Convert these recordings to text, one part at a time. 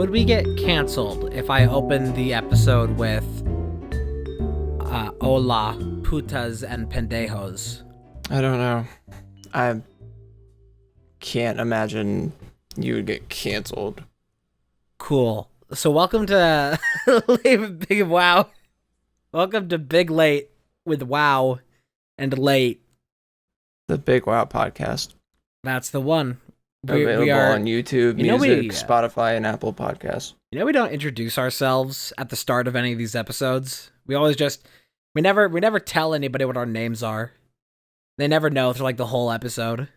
would we get canceled if I opened the episode with hola, putas, and pendejos? I don't know. I can't imagine you would get canceled. Cool. So welcome to Big Wow. Welcome to Big Late with Wow and Late. The Big Wow podcast. That's the one. Available on YouTube, music, we Spotify, and Apple Podcasts. You know we don't introduce ourselves at the start of any of these episodes. We always we never tell anybody what our names are. They never know through like the whole episode.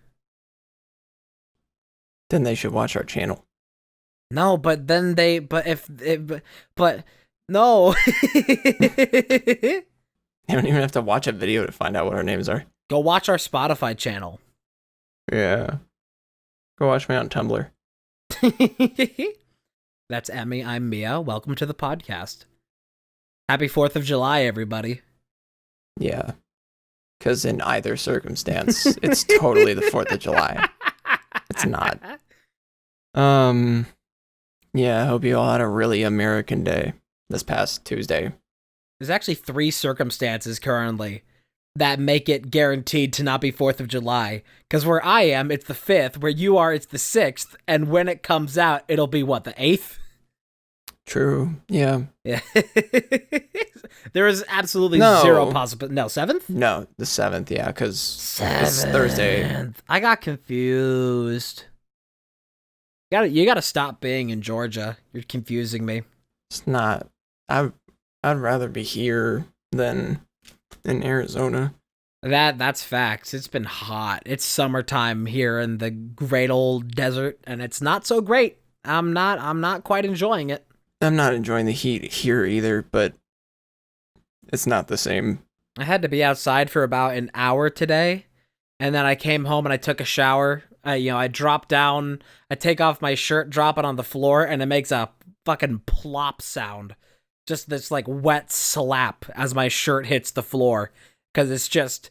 Then they should watch our channel. No, but then no. You don't even have to watch a video to find out what our names are. Go watch our Spotify channel. Yeah. Go watch me on Tumblr. That's Emmy. I'm Mia. Welcome to the podcast. Happy 4th of July, everybody. Yeah. Because in either circumstance, it's totally the 4th of July. It's not. Yeah, I hope you all had a really American day this past Tuesday. There's actually 3 circumstances currently that make it guaranteed to not be 4th of July. Because where I am, it's the 5th. Where you are, it's the 6th. And when it comes out, it'll be what, the 8th? True. Yeah. Yeah. There is absolutely zero possible. No, 7th? No, the 7th, yeah, because it's Thursday. I got confused. You gotta stop being in Georgia. You're confusing me. It's not. I'd rather be here than in Arizona. That's facts. It's been hot. It's summertime here in the great old desert, and it's not so great. I'm not quite enjoying it. I'm not enjoying the heat here either, but it's not the same. I had to be outside for about an hour today, and then I came home and I took a shower. I drop down, I take off my shirt, drop it on the floor, and it makes a fucking plop sound. Just this like wet slap as my shirt hits the floor, because it's just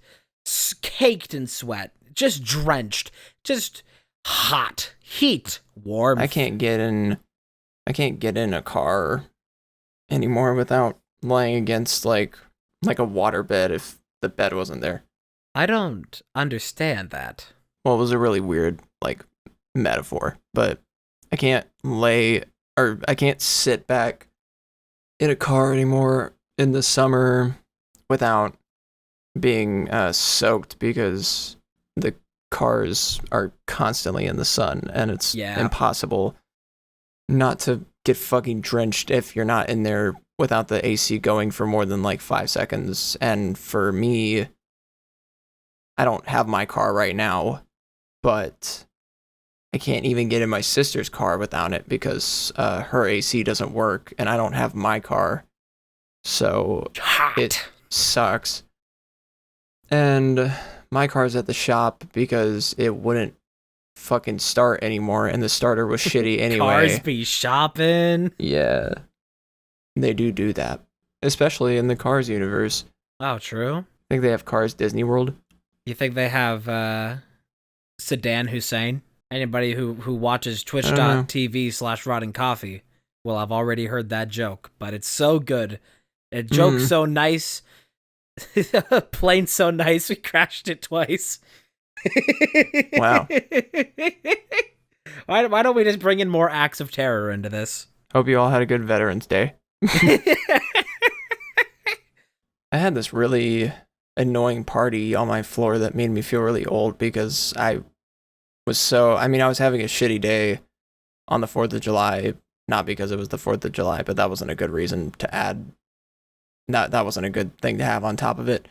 caked in sweat, just drenched, just hot, heat, warm. I can't get in a car anymore without lying against like a waterbed if the bed wasn't there. I don't understand that. Well, it was a really weird like metaphor, but I can't sit back in a car anymore in the summer without being soaked, because the cars are constantly in the sun and it's impossible not to get fucking drenched if you're not in there without the AC going for more than like 5 seconds. And for me, I don't have my car right now, but I can't even get in my sister's car without it because her AC doesn't work and I don't have my car. So it sucks. And my car's at the shop because it wouldn't fucking start anymore and the starter was shitty anyway. Cars be shopping. Yeah. They do that. Especially in the Cars universe. Oh, true. I think they have Cars Disney World. You think they have Saddam Hussein? Anybody who watches twitch.tv/rotting coffee will have already heard that joke, but it's so good. A joke so nice. Plane so nice we crashed it twice. Wow. Why don't we just bring in more acts of terror into this? Hope you all had a good Veterans Day. I had this really annoying party on my floor that made me feel really old because I was having a shitty day on the 4th of July, not because it was the 4th of July, but that wasn't a good reason to add. That wasn't a good thing to have on top of it.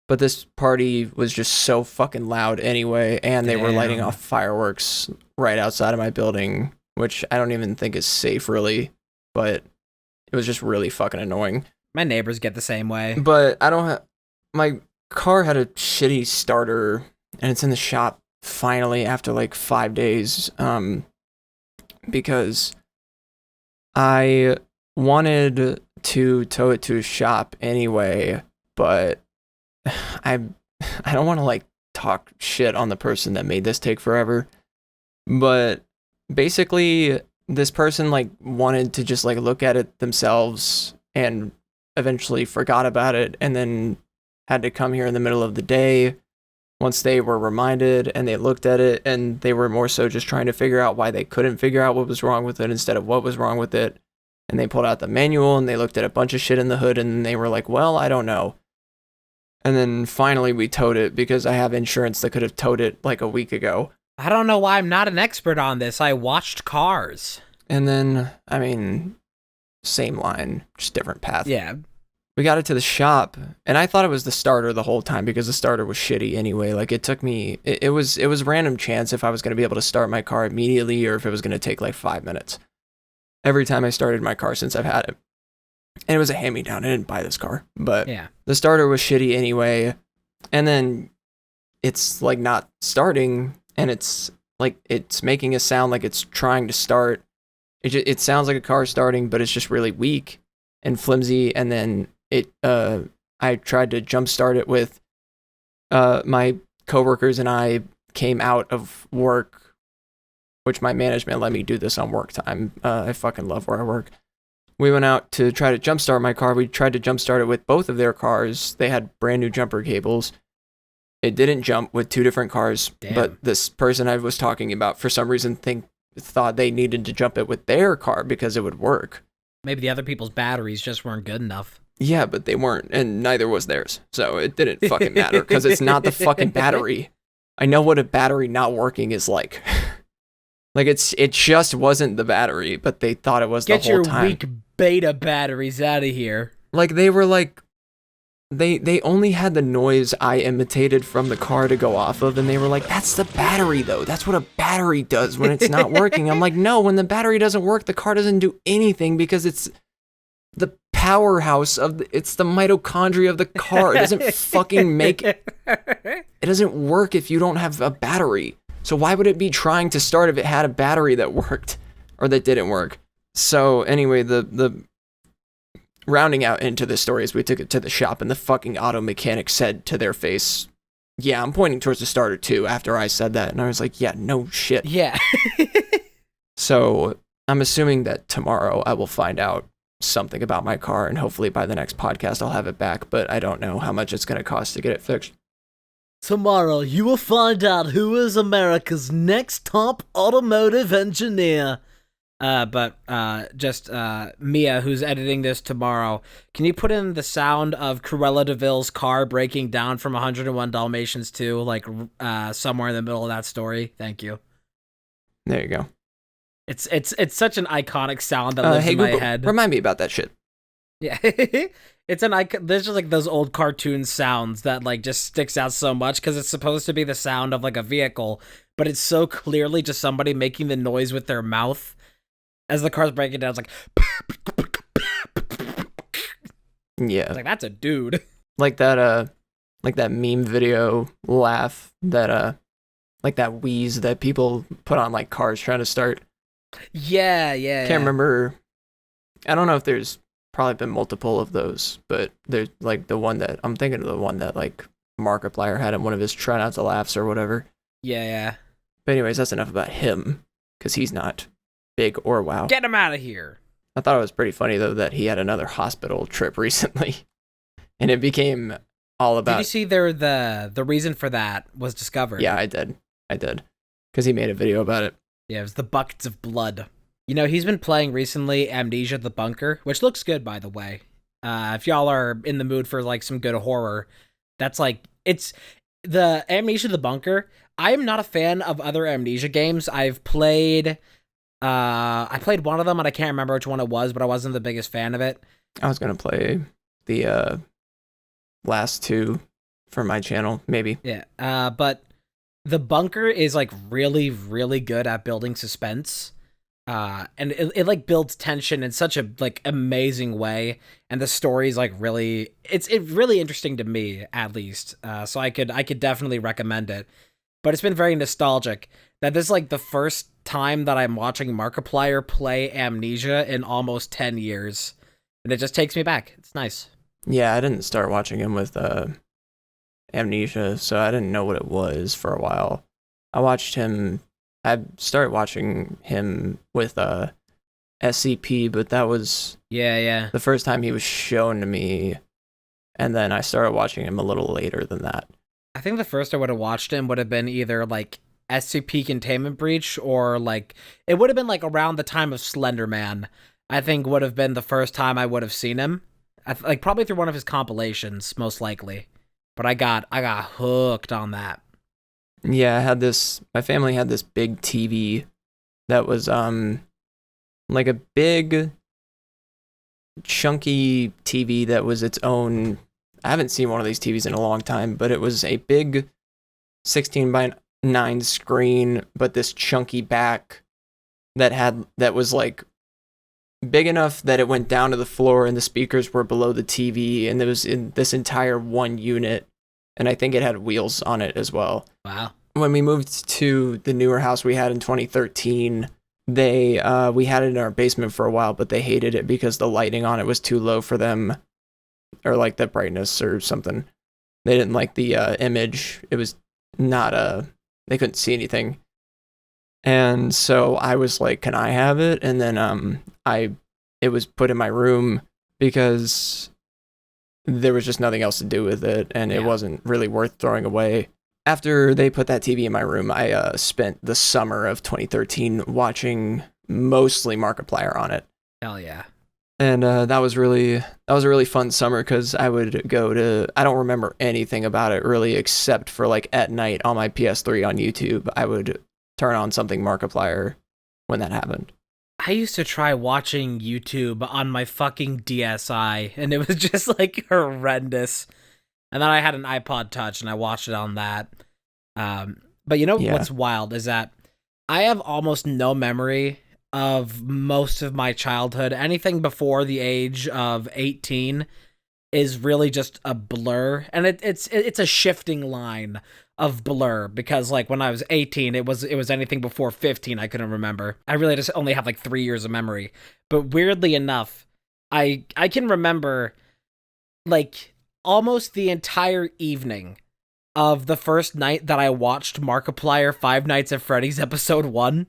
But this party was just so fucking loud anyway, and they were lighting off fireworks right outside of my building, which I don't even think is safe really, but it was just really fucking annoying. My neighbors get the same way. But my car had a shitty starter, and it's in the shop finally after like 5 days, because I wanted to tow it to a shop anyway, but I don't want to like talk shit on the person that made this take forever, but basically this person like wanted to just like look at it themselves and eventually forgot about it and then had to come here in the middle of the day once they were reminded and they looked at it and they were more so just trying to figure out why they couldn't figure out what was wrong with it instead of what was wrong with it. And they pulled out the manual and they looked at a bunch of shit in the hood and they were like, well, I don't know. And then finally we towed it because I have insurance that could have towed it like a week ago. I don't know why I'm not an expert on this. I watched Cars. And then, I mean, same line, just different path. Yeah. We got it to the shop, and I thought it was the starter the whole time because the starter was shitty anyway. Like, it took me, it was random chance if I was going to be able to start my car immediately or if it was going to take like 5 minutes. Every time I started my car since I've had it. And it was a hand-me-down. I didn't buy this car, but yeah. The starter was shitty anyway. And then it's like not starting, and it's like it's making a sound like it's trying to start. It sounds like a car starting, but it's just really weak and flimsy. And then I tried to jumpstart it with my coworkers, and I came out of work, which my management let me do this on work time. I fucking love where I work. We went out to try to jumpstart my car. We tried to jumpstart it with both of their cars. They had brand new jumper cables. It didn't jump with two different cars. Damn. But this person I was talking about, for some reason, thought they needed to jump it with their car because it would work. Maybe the other people's batteries just weren't good enough. Yeah, but they weren't, and neither was theirs. So it didn't fucking matter because it's not the fucking battery. I know what a battery not working is like. Like, it just wasn't the battery, but they thought it was the whole time. Get your weak beta batteries out of here. Like, they were like, they only had the noise I imitated from the car to go off of, and they were like, that's the battery, though. That's what a battery does when it's not working. I'm like, no, when the battery doesn't work, the car doesn't do anything because it's the powerhouse of it's the mitochondria of the car. It doesn't fucking make it doesn't work if you don't have a battery. So why would it be trying to start if it had a battery that worked or that didn't work? So anyway, the rounding out into the story is we took it to the shop and the fucking auto mechanic said to their face, yeah, I'm pointing towards the starter too, after I said that. And I was like, yeah, no shit. Yeah. So I'm assuming that tomorrow I will find out something about my car, and hopefully by the next podcast I'll have it back, but I don't know how much it's going to cost to get it fixed. Tomorrow you will find out who is America's next top automotive engineer. But Mia, who's editing this tomorrow, can you put in the sound of Cruella de Vil's car breaking down from 101 Dalmatians 2, like somewhere in the middle of that story? Thank you. There you go. It's such an iconic sound that lives in my Google, head. Remind me about that shit. Yeah. It's an icon. There's just like those old cartoon sounds that like just sticks out so much because it's supposed to be the sound of like a vehicle, but it's so clearly just somebody making the noise with their mouth as the car's breaking down. It's like, yeah, it's like that's a dude. Like that meme video laugh that like that wheeze that people put on like cars trying to start. Yeah. Can't remember. I don't know if there's probably been multiple of those, but there's like the one that I'm thinking of, the one that like Markiplier had in one of his try not to laughs or whatever. Yeah. But anyways, that's enough about him because he's not big or wow. Get him out of here. I thought it was pretty funny though that he had another hospital trip recently, and it became all about. Did you see the reason for that was discovered? Yeah, I did, because he made a video about it. Yeah, it was the buckets of blood. You know, he's been playing recently Amnesia the Bunker, which looks good, by the way. If y'all are in the mood for, like, some good horror, that's, like, it's the Amnesia the Bunker. I am not a fan of other Amnesia games. I played one of them, and I can't remember which one it was, but I wasn't the biggest fan of it. I was going to play the last two for my channel, maybe. Yeah, but the Bunker is, like, really, really good at building suspense. And it like builds tension in such a like amazing way, and the story's like really it's really interesting to me, at least. So I could definitely recommend it. But it's been very nostalgic that this is like the first time that I'm watching Markiplier play Amnesia in almost 10 years, and it just takes me back. It's nice. Yeah, I didn't start watching him with Amnesia, so I didn't know what it was for a while. I watched him I started watching him with SCP, but that was Yeah. the first time he was shown to me, and then I started watching him a little later than that. I think the first I would have watched him would have been either like SCP Containment Breach or like it would have been like around the time of Slender Man. I think would have been the first time I would have seen him. Like probably through one of his compilations, most likely. But I got hooked on that. Yeah, my family had this big TV that was like a big chunky TV that was its own. I haven't seen one of these TVs in a long time, but it was a big 16 by 9 screen, but this chunky back that was like big enough that it went down to the floor and the speakers were below the TV, and it was in this entire one unit, and I think it had wheels on it as well. Wow. When we moved to the newer house we had in 2013, we had it in our basement for a while, but they hated it because the lighting on it was too low for them, or like the brightness or something. They didn't like the image. It was not they couldn't see anything. And so I was like, "Can I have it?" And then it was put in my room because there was just nothing else to do with it, and it wasn't really worth throwing away. After they put that TV in my room, I spent the summer of 2013 watching mostly Markiplier on it. Hell yeah. And that was a really fun summer because I would I don't remember anything about it really except for like at night on my PS3 on YouTube, I would turn on something Markiplier when that happened. I used to try watching YouTube on my fucking DSi, and it was just like horrendous. And then I had an iPod Touch, and I watched it on that. But you know what's wild is that I have almost no memory of most of my childhood. Anything before the age of 18 is really just a blur, and it's a shifting line of blur, because like when I was 18 it was anything before 15 I couldn't remember. I really just only have like 3 years of memory. But weirdly enough, I can remember like almost the entire evening of the first night that I watched Markiplier Five Nights at Freddy's episode 1.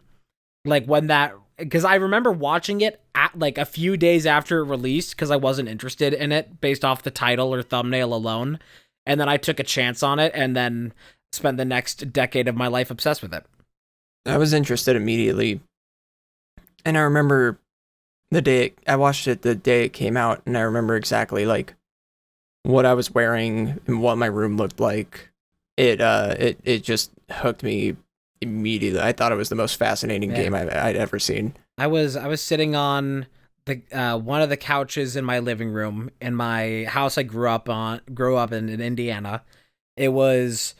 Like when that, because I remember watching it at like a few days after it released because I wasn't interested in it based off the title or thumbnail alone. And then I took a chance on it and then spent the next decade of my life obsessed with it. I was interested immediately. And I remember I watched it the day it came out, and I remember exactly like what I was wearing and what my room looked like. It just hooked me immediately. I thought it was the most fascinating game I'd ever seen. I was sitting on the one of the couches in my living room in my house I grew up in Indiana. It was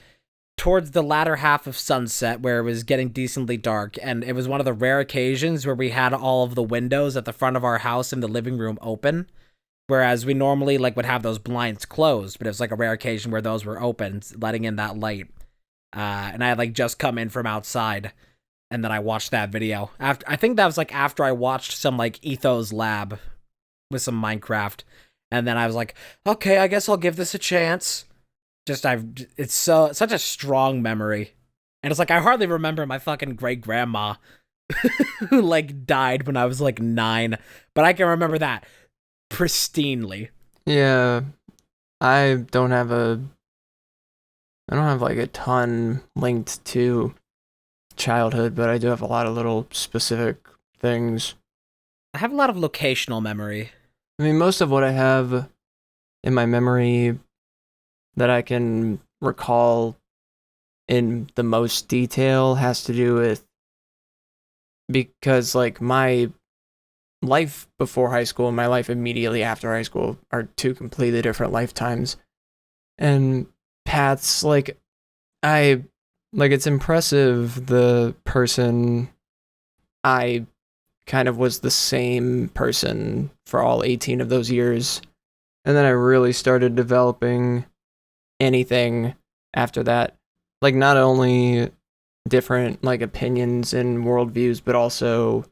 towards the latter half of sunset where it was getting decently dark, and it was one of the rare occasions where we had all of the windows at the front of our house in the living room open, whereas we normally like would have those blinds closed, but it was like a rare occasion where those were open, letting in that light. And I had like just come in from outside, and then I watched that video. I think that was like after I watched some like Ethos Lab with some Minecraft, and then I was like, okay, I guess I'll give this a chance. It's such a strong memory, and it's like I hardly remember my fucking great grandma who like died when I was like 9, but I can remember that pristinely. Yeah, I don't have like a ton linked to childhood, but I do have a lot of little specific things. I have a lot of locational memory. I mean, most of what I have in my memory that I can recall in the most detail has to do with, because like my life before high school and my life immediately after high school are two completely different lifetimes and paths. Like it's impressive the person I kind of was the same person for all 18 of those years, and then I really started developing anything after that, like not only different like opinions and worldviews, but also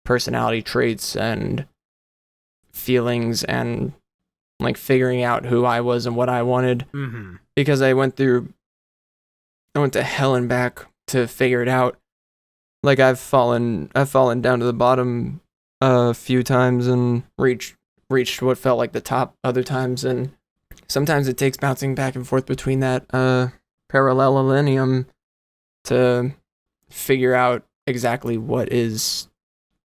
personality traits and feelings, and like figuring out who I was and what I wanted. Mm-hmm. Because I went to hell and back to figure it out. Like I've fallen down to the bottom a few times and reached what felt like the top other times, and sometimes it takes bouncing back and forth between that parallelolinum to figure out exactly what is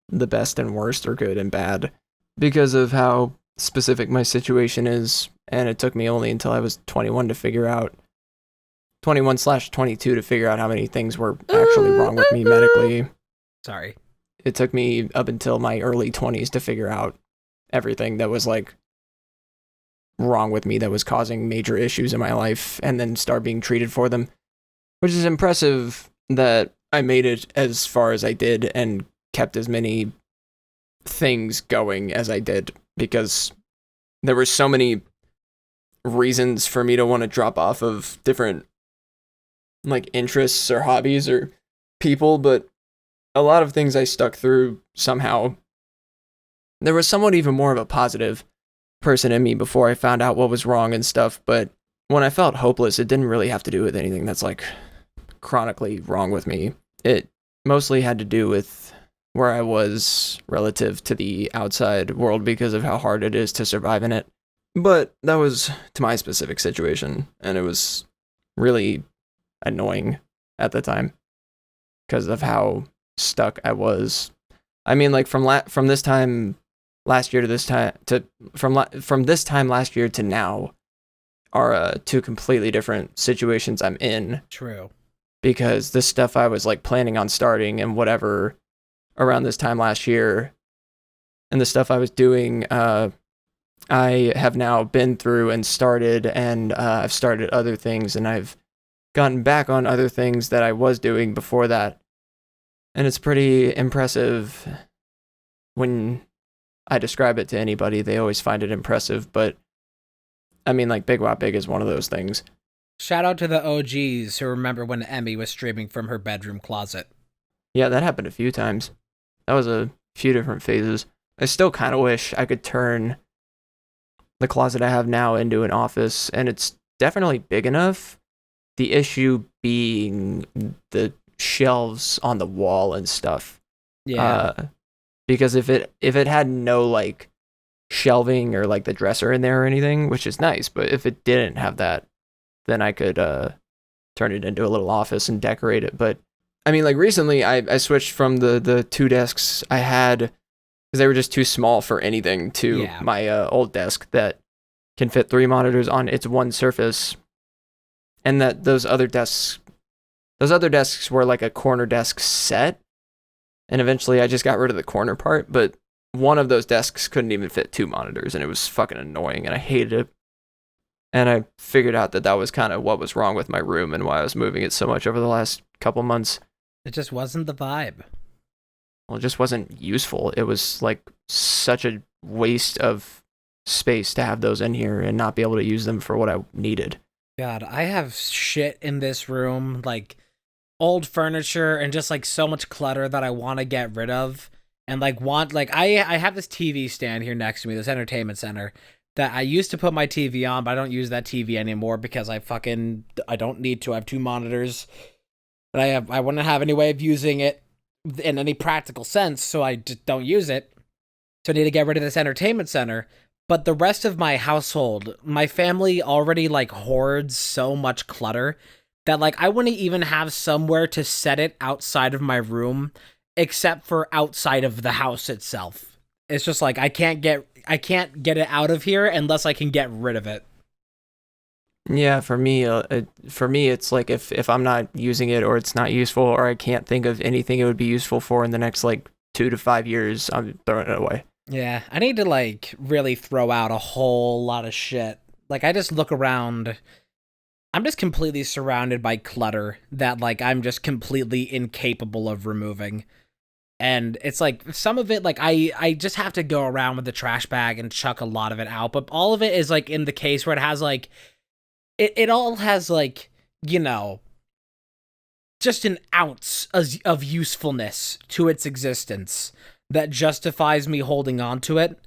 the best and worst or good and bad because of how specific my situation is. And it took me only until I was 21 to figure out 21/22 to figure out how many things were actually wrong with me medically. Sorry. It took me up until my early 20s to figure out everything that was like wrong with me that was causing major issues in my life, and then start being treated for them, which is impressive that I made it as far as I did and kept as many things going as I did, because there were so many reasons for me to want to drop off of different like interests or hobbies or people, but a lot of things I stuck through somehow. There was somewhat even more of a positive person in me before I found out what was wrong and stuff, but when I felt hopeless, it didn't really have to do with anything that's like chronically wrong with me. It mostly had to do with where I was relative to the outside world because of how hard it is to survive in it. But that was to my specific situation, and it was really annoying at the time because of how stuck I was. I mean, like from this time last year to this time to from this time last year to now are two completely different situations I'm in. True. Because this stuff I was like planning on starting and whatever around this time last year, and the stuff I was doing, I have now been through and started, and I've started other things, and I've gotten back on other things that I was doing before that. And it's pretty impressive when I describe it to anybody. They always find it impressive, but I mean, like, BigWowBig is one of those things. Shout out to the OGs who remember when Emmy was streaming from her bedroom closet. Yeah, that happened a few times. That was a few different phases. I still kind of wish I could turn the closet I have now into an office, and it's definitely big enough. The issue being the shelves on the wall and stuff. Yeah. Because if it had no like shelving or like the dresser in there or anything, which is nice, but if it didn't have that, then I could turn it into a little office and decorate it. But I mean, like recently I switched from the two desks I had, because they were just too small for anything, to my old desk that can fit 3 monitors on its one surface. And that those other desks were like a corner desk set. And eventually I just got rid of the corner part, but one of those desks couldn't even fit 2 monitors, and it was fucking annoying, and I hated it. And I figured out that was kind of what was wrong with my room and why I was moving it so much over the last couple months. It just wasn't the vibe. Well, it just wasn't useful. It was like such a waste of space to have those in here and not be able to use them for what I needed. God, I have shit in this room, like old furniture and just like so much clutter that I want to get rid of. And I have this TV stand here next to me, this entertainment center, that I used to put my TV on, but I don't use that TV anymore because I don't need to. I have 2 monitors, but I wouldn't have any way of using it in any practical sense, so I just don't use it. So I need to get rid of this entertainment center. But the rest of my household, my family already like hoards so much clutter that like I wouldn't even have somewhere to set it outside of my room, except for outside of the house itself. It's just like I can't get it out of here unless I can get rid of it. Yeah, for me, it's like if I'm not using it, or it's not useful, or I can't think of anything it would be useful for in the next like 2 to 5 years, I'm throwing it away. Yeah, I need to like really throw out a whole lot of shit. Like I just look around, I'm just completely surrounded by clutter that like I'm just completely incapable of removing. And it's like some of it, like I just have to go around with the trash bag and chuck a lot of it out. But all of it is like in the case where it has like, it all has like, you know, just an ounce of usefulness to its existence that justifies me holding on to it.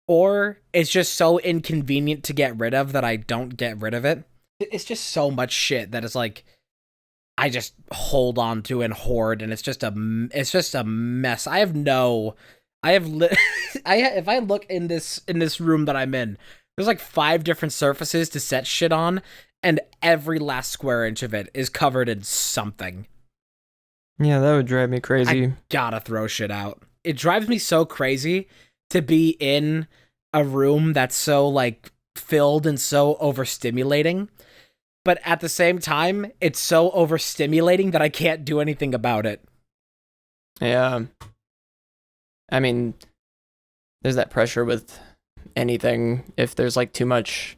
Or it's just so inconvenient to get rid of that I don't get rid of it. It's just so much shit that it's like, I just hold on to and hoard, and it's just a mess. I have no, I have lit. If I look in this room that I'm in, there's like 5 different surfaces to set shit on, and every last square inch of it is covered in something. Yeah, that would drive me crazy. I gotta throw shit out. It drives me so crazy to be in a room that's so like filled and so overstimulating. But at the same time, it's so overstimulating that I can't do anything about it. Yeah. I mean, there's that pressure with anything. If there's too much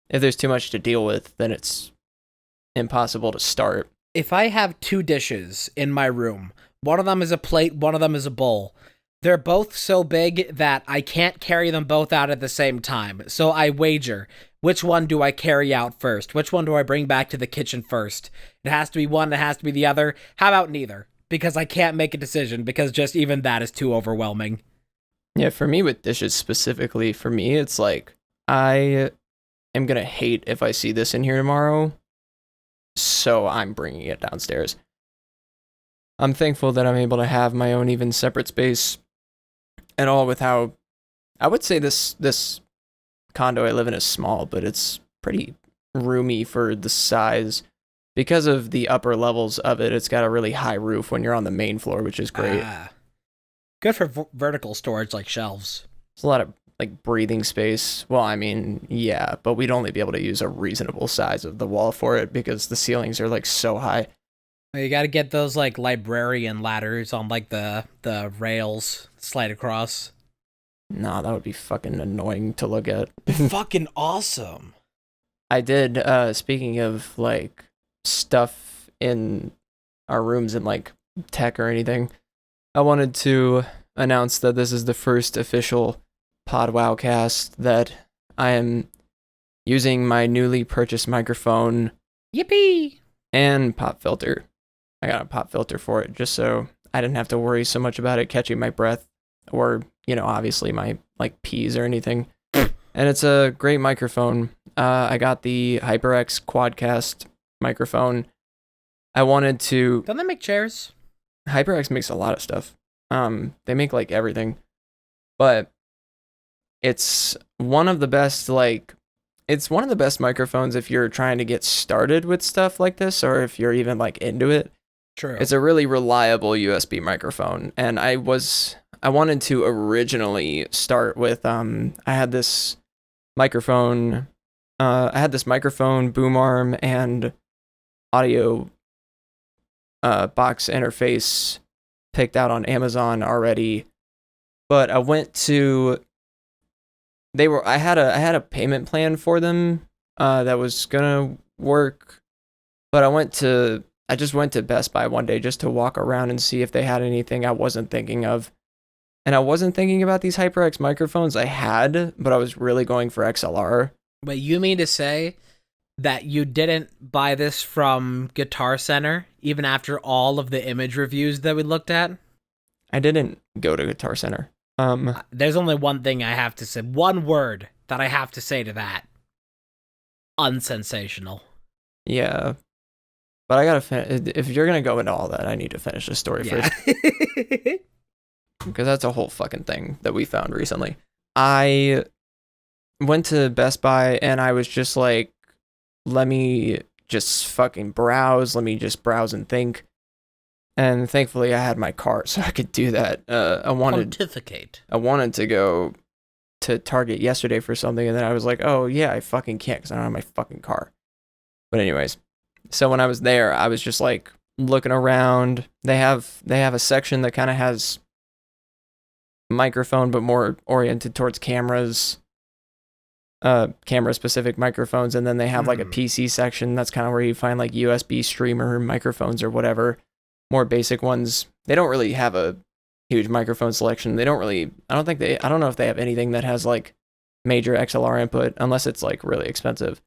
to deal with, then it's impossible to start. If I have 2 dishes in my room, one of them is a plate, one of them is a bowl. They're both so big that I can't carry them both out at the same time. So I wager, which one do I carry out first? Which one do I bring back to the kitchen first? It has to be one, it has to be the other. How about neither? Because I can't make a decision, because just even that is too overwhelming. Yeah, for me with dishes specifically, for me, it's like, I am going to hate if I see this in here tomorrow, so I'm bringing it downstairs. I'm thankful that I'm able to have my own even separate space, and all with how, I would say this condo I live in is small, but it's pretty roomy for the size. Because of the upper levels of it, it's got a really high roof when you're on the main floor, which is great. Good for vertical storage like shelves. There's a lot of breathing space. Well, I mean, yeah, but we'd only be able to use a reasonable size of the wall for it because the ceilings are so high. You got to get those librarian ladders on the rails slide across. Nah, that would be fucking annoying to look at. Fucking awesome. I did, speaking of stuff in our rooms and tech or anything, I wanted to announce that this is the first official PodWowcast that I am using my newly purchased microphone. Yippee! And pop filter. I got a pop filter for it just so I didn't have to worry so much about it catching my breath or, obviously my peas or anything. And it's a great microphone. I got the HyperX Quadcast microphone. I wanted to... Don't they make chairs? HyperX makes a lot of stuff. They make everything. But it's one of the best it's one of the best microphones if you're trying to get started with stuff like this, or if you're even into it. True. It's a really reliable USB microphone, and I wanted to originally start with I had this microphone boom arm and audio box interface picked out on Amazon already, but I went to I had a payment plan for them that was gonna work, but I just went to Best Buy one day just to walk around and see if they had anything I wasn't thinking of. And I wasn't thinking about these HyperX microphones I had, but I was really going for XLR. But you mean to say that you didn't buy this from Guitar Center, even after all of the image reviews that we looked at? I didn't go to Guitar Center. There's only one thing I have to say. One word that I have to say to that. Unsensational. Yeah. But I gotta finish. If you're gonna go into all that, I need to finish the story first. Because that's a whole fucking thing that we found recently. I went to Best Buy and I was just let me just fucking browse. Let me just browse and think. And thankfully I had my car, so I could do that. I wanted to go to Target yesterday for something, and then I was like, oh yeah, I fucking can't because I don't have my fucking car. But anyways, so when I was there, I was just looking around. They have a section that kind of has microphone, but more oriented towards cameras, camera specific microphones, and then they have a PC section that's kind of where you find USB streamer microphones or whatever, more basic ones. They don't really have a huge microphone selection. I don't know if they have anything that has major XLR input unless it's really expensive.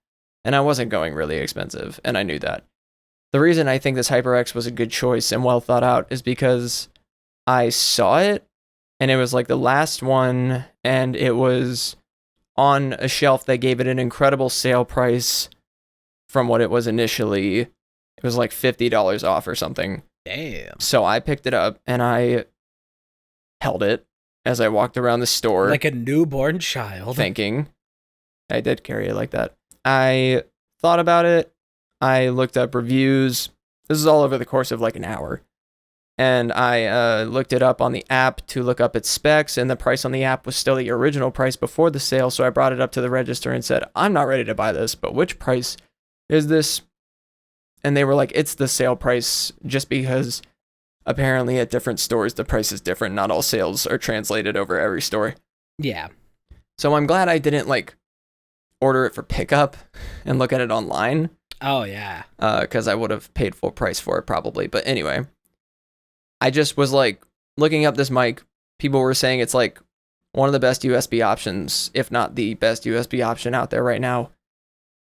And I wasn't going really expensive, and I knew that. The reason I think this HyperX was a good choice and well thought out is because I saw it, and it was the last one, and it was on a shelf that gave it an incredible sale price from what it was initially. It was like $50 off or something. Damn. So I picked it up and I held it as I walked around the store. Like a newborn child. Thinking. I did carry it like that. I thought about it. I looked up reviews. This is all over the course of like an hour. And I looked it up on the app to look up its specs, and the price on the app was still the original price before the sale, so I brought it up to the register and said, I'm not ready to buy this, but which price is this? And they were like, it's the sale price, just because apparently at different stores the price is different. Not all sales are translated over every store. Yeah. So I'm glad I didn't like order it for pickup and look at it online. Oh, yeah. Because I would have paid full price for it probably. But anyway, I just was like looking up this mic. People were saying it's like one of the best USB options, if not the best USB option out there right now.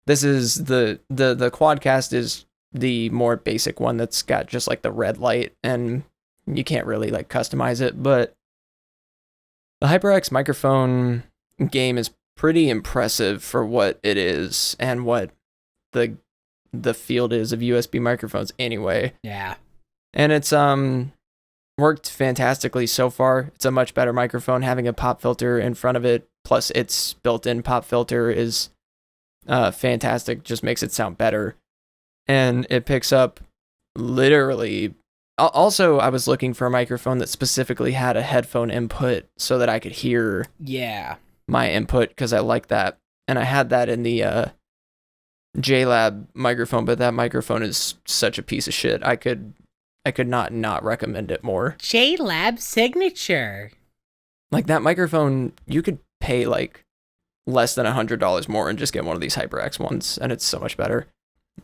This is the Quadcast is the more basic one that's got just like the red light and you can't really like customize it. But the HyperX microphone game is pretty impressive for what it is and what the field is of USB microphones anyway. Yeah. And it's worked fantastically so far. It's a much better microphone having a pop filter in front of it, plus its built-in pop filter is fantastic, just makes it sound better. And it picks up literally. Also, I was looking for a microphone that specifically had a headphone input so that I could hear my input, because I like that. And I had that in the JLab microphone, but that microphone is such a piece of shit. I could not recommend it more. JLab signature. Like that microphone, you could pay like less than $100 more and just get one of these HyperX ones, and it's so much better.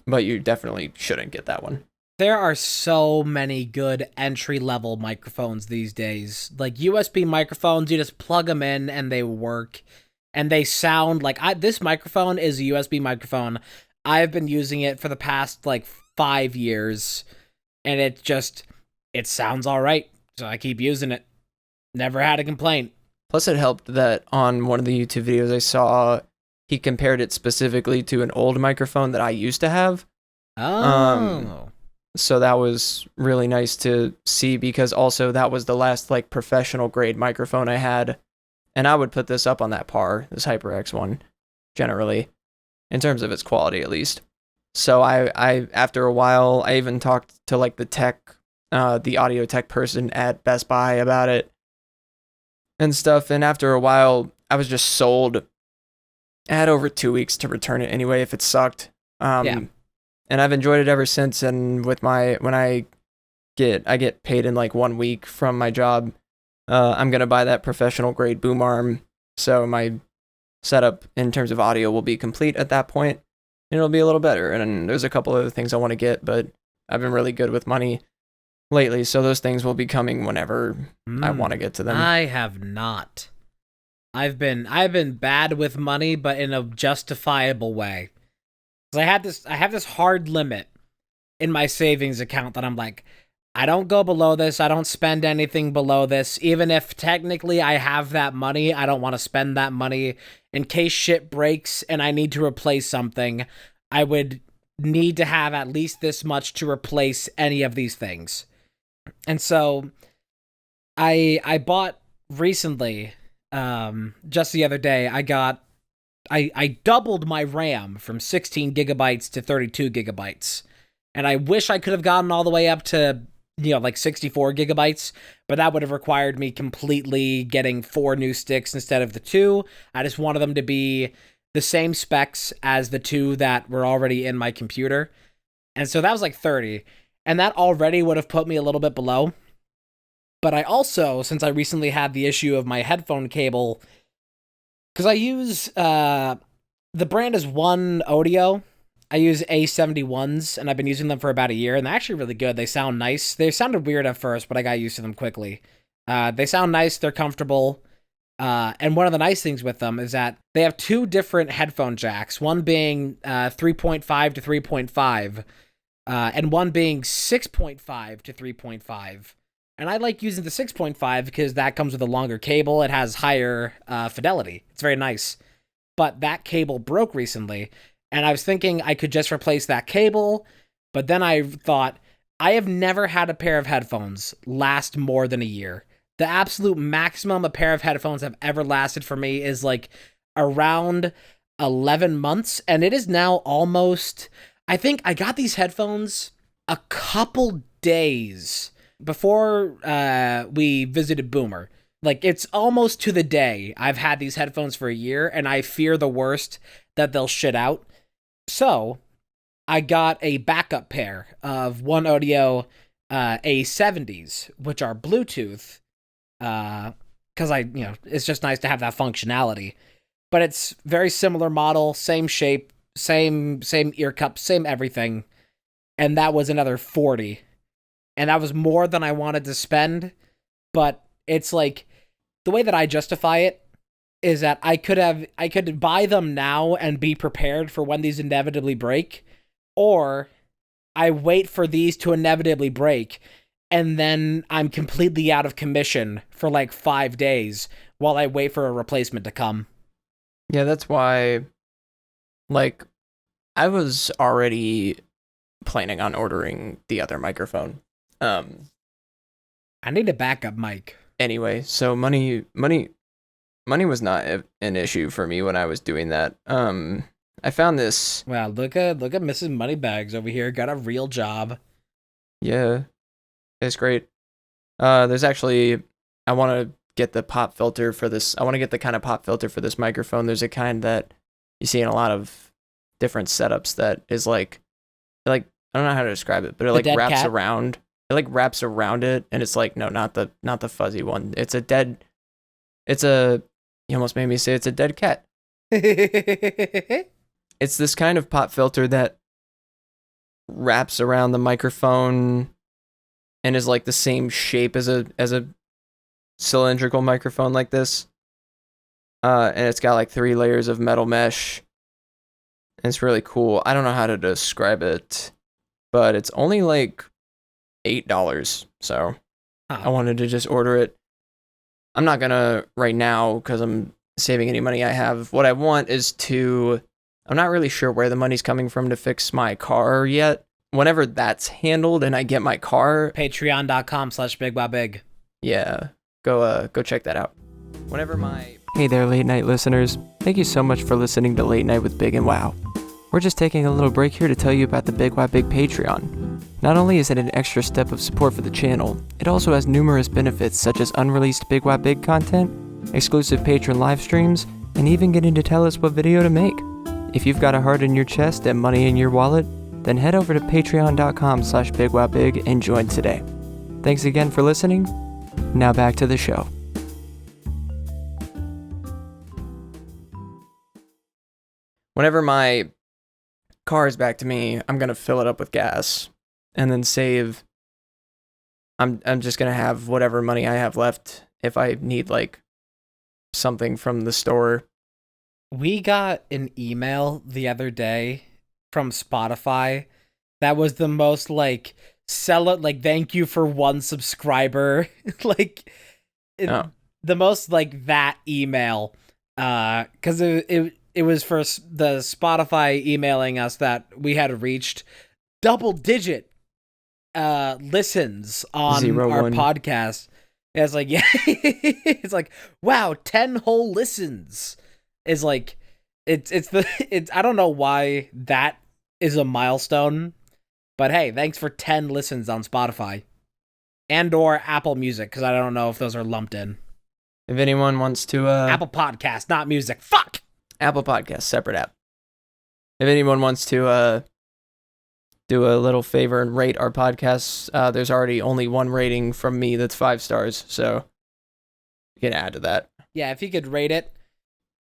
But you definitely shouldn't get that one. There are so many good entry-level microphones these days. Like USB microphones, you just plug them in and they work. And they sound like... this microphone is a USB microphone. I've been using it for the past, like, 5 years. And it sounds all right. So I keep using it. Never had a complaint. Plus it helped that on one of the YouTube videos I saw, he compared it specifically to an old microphone that I used to have. Oh. So that was really nice to see, because also that was the last like professional grade microphone I had. And I would put this up on that par, this HyperX one, generally, in terms of its quality at least. So I after a while, I even talked to like the audio tech person at Best Buy about it and stuff. And after a while, I was just sold. I had over 2 weeks to return it anyway if it sucked. And I've enjoyed it ever since. And with when I get paid in like 1 week from my job, I'm gonna buy that professional grade boom arm. So my setup in terms of audio will be complete at that point. And it'll be a little better. And there's a couple other things I want to get, but I've been really good with money lately, so those things will be coming whenever I want to get to them. I have not. I've been bad with money, but in a justifiable way. 'Cause I have this hard limit in my savings account that I'm like, I don't go below this. I don't spend anything below this. Even if technically I have that money, I don't want to spend that money in case shit breaks and I need to replace something. I would need to have at least this much to replace any of these things. And so I bought recently, just the other day, I doubled my RAM from 16 gigabytes to 32 gigabytes. And I wish I could have gotten all the way up to, like 64 gigabytes, but that would have required me completely getting 4 new sticks instead of the 2. I just wanted them to be the same specs as the 2 that were already in my computer. And so that was like 30. And that already would have put me a little bit below. But I also, since I recently had the issue of my headphone cable, because I use, the brand is One Audio. I use A71s, and I've been using them for about a year, and they're actually really good. They sound nice. They sounded weird at first, but I got used to them quickly. They sound nice. They're comfortable. And one of the nice things with them is that they have 2 different headphone jacks, one being 3.5 to 3.5, and one being 6.5 to 3.5. And I like using the 6.5 because that comes with a longer cable. It has higher fidelity. It's very nice. But that cable broke recently, and I was thinking I could just replace that cable, But then I thought, I have never had a pair of headphones last more than a year. The absolute maximum a pair of headphones have ever lasted for me is like around 11 months. And it is now almost, I think I got these headphones a couple days before we visited Boomer. Like, it's almost to the day I've had these headphones for a year, and I fear the worst that they'll shit out. So I got a backup pair of One Audio A70s, which are Bluetooth, because it's just nice to have that functionality. But it's very similar model, same shape, same ear cup, same everything. And that was another 40. And that was more than I wanted to spend. But it's like, the way that I justify it is that I could buy them now and be prepared for when these inevitably break, or I wait for these to inevitably break, and then I'm completely out of commission for like 5 days while I wait for a replacement to come. Yeah, that's why, like, I was already planning on ordering the other microphone. I need a backup mic. Anyway, so money was not an issue for me when I was doing that. I found this. Wow, look at Mrs. Moneybags over here. Got a real job. Yeah, it's great. There's actually, I want to get the pop filter for this. I want to get the kind of pop filter for this microphone. There's a kind that you see in a lot of different setups that is like I don't know how to describe it, but it like wraps cat? around. It like wraps around it, and it's like, no, not the fuzzy one. You almost made me say it's a dead cat. It's this kind of pop filter that wraps around the microphone and is like the same shape as a cylindrical microphone like this. And it's got like 3 layers of metal mesh. And it's really cool. I don't know how to describe it, but it's only like $8. So I wanted to just order it. I'm not gonna right now because I'm saving any money I have. What I want is I'm not really sure where the money's coming from to fix my car yet. Whenever that's handled and I get my car, Patreon.com/BigWowBig. Yeah, go check that out. Hey there, late night listeners. Thank you so much for listening to Late Night with Big and Wow. We're just taking a little break here to tell you about the BigWowBig Patreon. Not only is it an extra step of support for the channel, it also has numerous benefits such as unreleased BigWowBig content, exclusive patron live streams, and even getting to tell us what video to make. If you've got a heart in your chest and money in your wallet, then head over to patreon.com/BigWowBig and join today. Thanks again for listening. Now back to the show. Whenever my car is back to me, I'm going to fill it up with gas and then save. I'm just going to have whatever money I have left if I need like something from the store. We got an email the other day from Spotify that was the most like thank you for 1 subscriber the most like that email because it was for the Spotify emailing us that we had reached double-digit listens on 01. podcast. And it's like, yeah, it's like, wow, 10 whole listens is like, it's I don't know why that is a milestone, but hey, thanks for 10 listens on Spotify and or Apple Music, because I don't know if those are lumped in. If anyone wants to Apple Podcast, not music. Fuck. Apple Podcast, separate app. If anyone wants to do a little favor and rate our podcasts, there's already only 1 rating from me that's 5 stars, so you can add to that. Yeah, if you could rate it,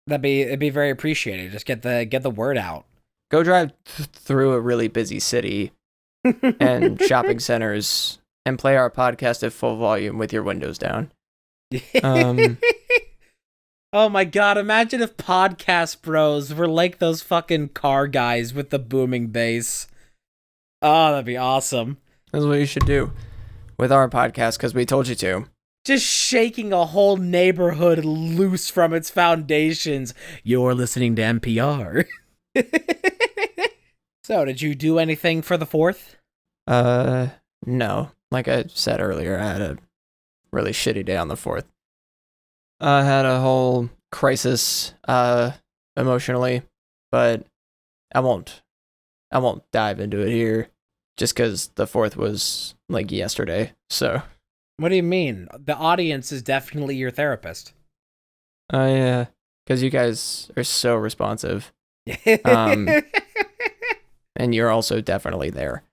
it'd be very appreciated. Just get the word out. Go drive through a really busy city and shopping centers and play our podcast at full volume with your windows down. Oh my god, imagine if podcast bros were like those fucking car guys with the booming bass. Oh, that'd be awesome. That's what you should do with our podcast, because we told you to. Just shaking a whole neighborhood loose from its foundations. You're listening to NPR. So, did you do anything for the 4th? Uh, no. Like I said earlier, I had a really shitty day on the 4th. I had a whole crisis, emotionally, but I won't dive into it here just because the 4th was like yesterday. So, What do you mean? The audience is definitely your therapist. yeah, because you guys are so responsive. Um, and you're also definitely there.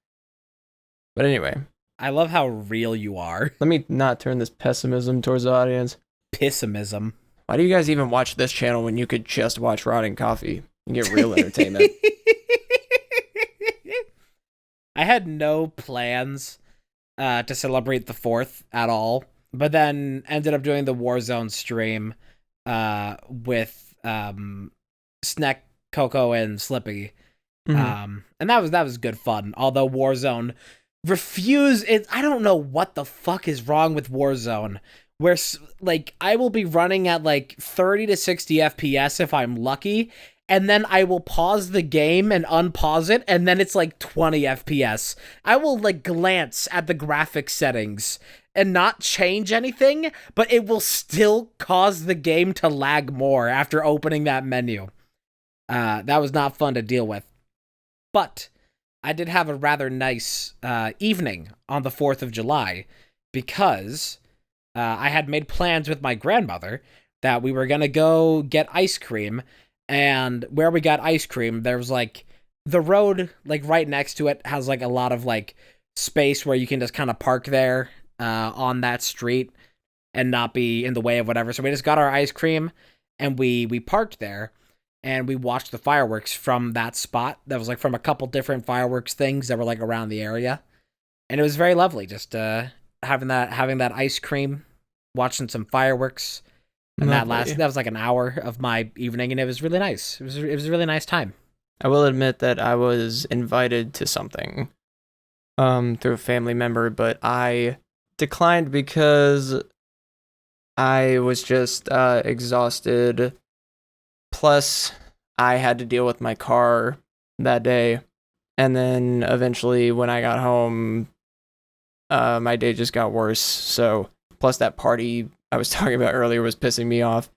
But anyway, I love how real you are. let me not turn this pessimism towards the audience. Pessimism. Why do you guys even watch this channel when you could just watch Rotting Coffee and get real entertainment? I had no plans to celebrate the 4th at all, but then ended up doing the Warzone stream with Snack, Coco, and Slippy. Mhm. And that was good fun. Although Warzone refused it, I don't know what the fuck is wrong with Warzone. Where like I will be running at like 30 to 60 FPS if I'm lucky, and then I will pause the game and unpause it, and then it's like 20 FPS. I will like glance at the graphics settings and not change anything, but it will still cause the game to lag more after opening that menu. That was not fun to deal with. But I did have a rather nice evening on the 4th of July because I had made plans with my grandmother that we were going to go get ice cream. And where we got ice cream, there was like the road, like right next to it, has like a lot of like space where you can just kind of park there on that street and not be in the way of whatever. So we just got our ice cream and we parked there. And we watched the fireworks from that spot. That was like from a couple different fireworks things that were like around the area, and it was very lovely. Just having that ice cream, watching some fireworks, and Lovely. that was like an hour of my evening, and it was really nice. It was a really nice time. I will admit that I was invited to something through a family member, but I declined because I was just exhausted. Plus, I had to deal with my car that day. And then eventually, when I got home, my day just got worse. So, plus that party I was talking about earlier was pissing me off.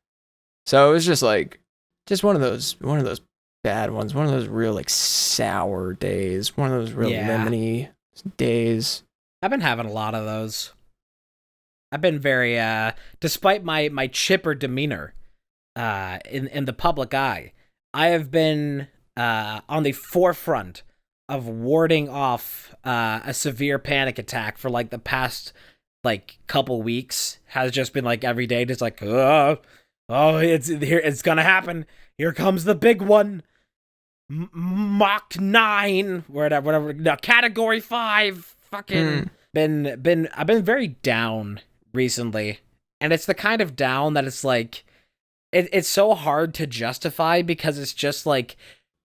So it was just like, just one of those bad ones. One of those real like sour days. One of those real lemony days. I've been having a lot of those. I've been very, despite my chipper demeanor, in the public eye, I have been on the forefront of warding off a severe panic attack for like the past like couple weeks. Has just been like every day, just like oh it's here, it's gonna happen. Here comes the big one, Mach 9, whatever. No, Category 5. Fucking I've been very down recently, and it's the kind of down that it's like. It's so hard to justify because it's just like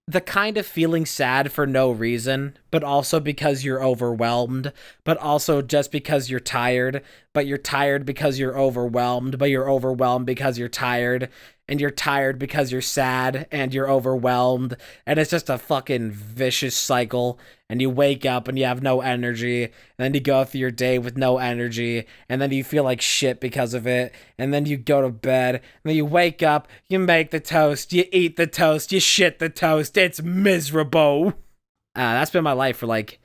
the kind of feeling sad for no reason, but also because you're overwhelmed, but also just because you're tired, but you're tired because you're overwhelmed, but you're overwhelmed because you're tired, and you're tired because you're sad, and you're overwhelmed, and it's just a fucking vicious cycle, and you wake up and you have no energy, and then you go through your day with no energy, and then you feel like shit because of it, and then you go to bed, and then you wake up, you make the toast, you eat the toast, you shit the toast, it's miserable. That's been my life for like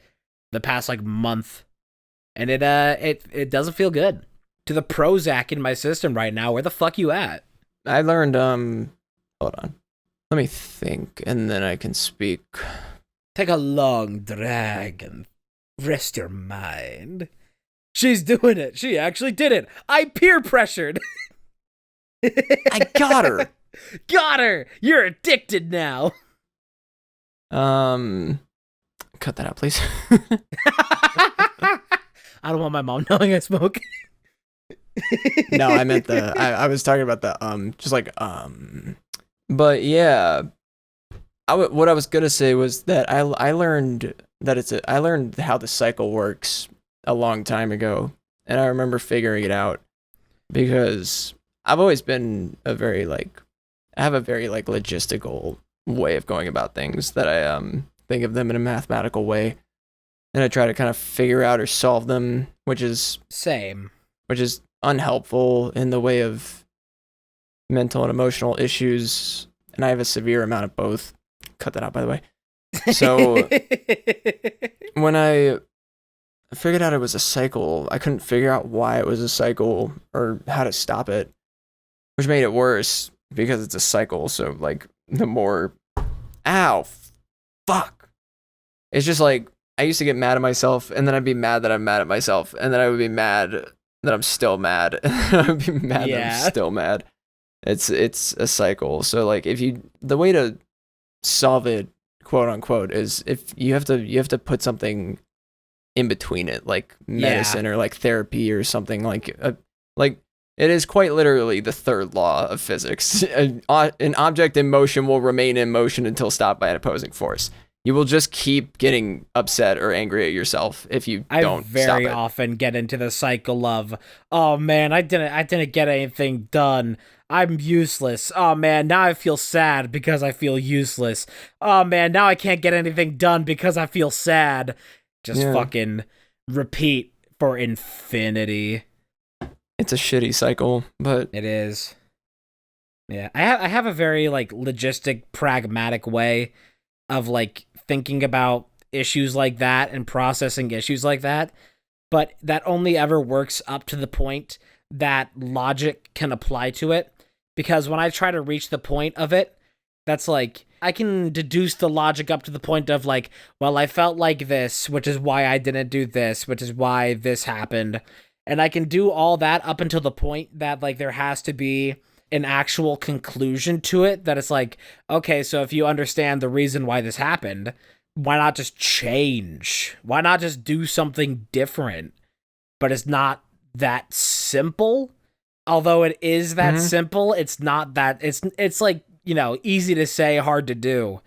the past like month, and it doesn't feel good. To the Prozac in my system right now, where the fuck you at? I learned, hold on. Let me think, and then I can speak. Take a long drag and rest your mind. She's doing it. She actually did it. I peer pressured. I got her. Got her. You're addicted now. Cut that out, please. I don't want my mom knowing I smoke. No, I meant I was talking about the just like but yeah, what I was gonna say was that I learned that I learned how the cycle works a long time ago, and I remember figuring it out because I've always been I have a very like logistical way of going about things, that I think of them in a mathematical way. and I try to kind of figure out or solve them, which is Same. unhelpful in the way of mental and emotional issues. And I have a severe amount of both. Cut that out, by the way. So when I figured out it was a cycle, I couldn't figure out why it was a cycle or how to stop it, which made it worse because it's a cycle. So like the more, ow, fuck. It's just like I used to get mad at myself, and then I'd be mad that I'm mad at myself, and then I would be mad that I'm still mad, and then I'd be mad that I'm still mad. It's a cycle. So like the way to solve it, quote unquote, is if you have to put something in between it, like medicine or like therapy or something, like it is quite literally the third law of physics. An object in motion will remain in motion until stopped by an opposing force. You will just keep getting upset or angry at yourself if you don't stop it. I very often get into the cycle of, oh man, I didn't get anything done. I'm useless. Oh man, now I feel sad because I feel useless. Oh man, now I can't get anything done because I feel sad. Just fucking repeat for infinity. It's a shitty cycle, but it is. Yeah, I have a very like logistic, pragmatic way of like thinking about issues like that and processing issues like that, but that only ever works up to the point that logic can apply to it, because when I try to reach the point of it, that's like I can deduce the logic up to the point of like, well, I felt like this, which is why I didn't do this, which is why this happened, and I can do all that up until the point that like there has to be an actual conclusion to it, that it's like, okay, so if you understand the reason why this happened, why not just change? Why not just do something different? But it's not that simple. Although it is that simple, it's not that, it's like, you know, easy to say, hard to do.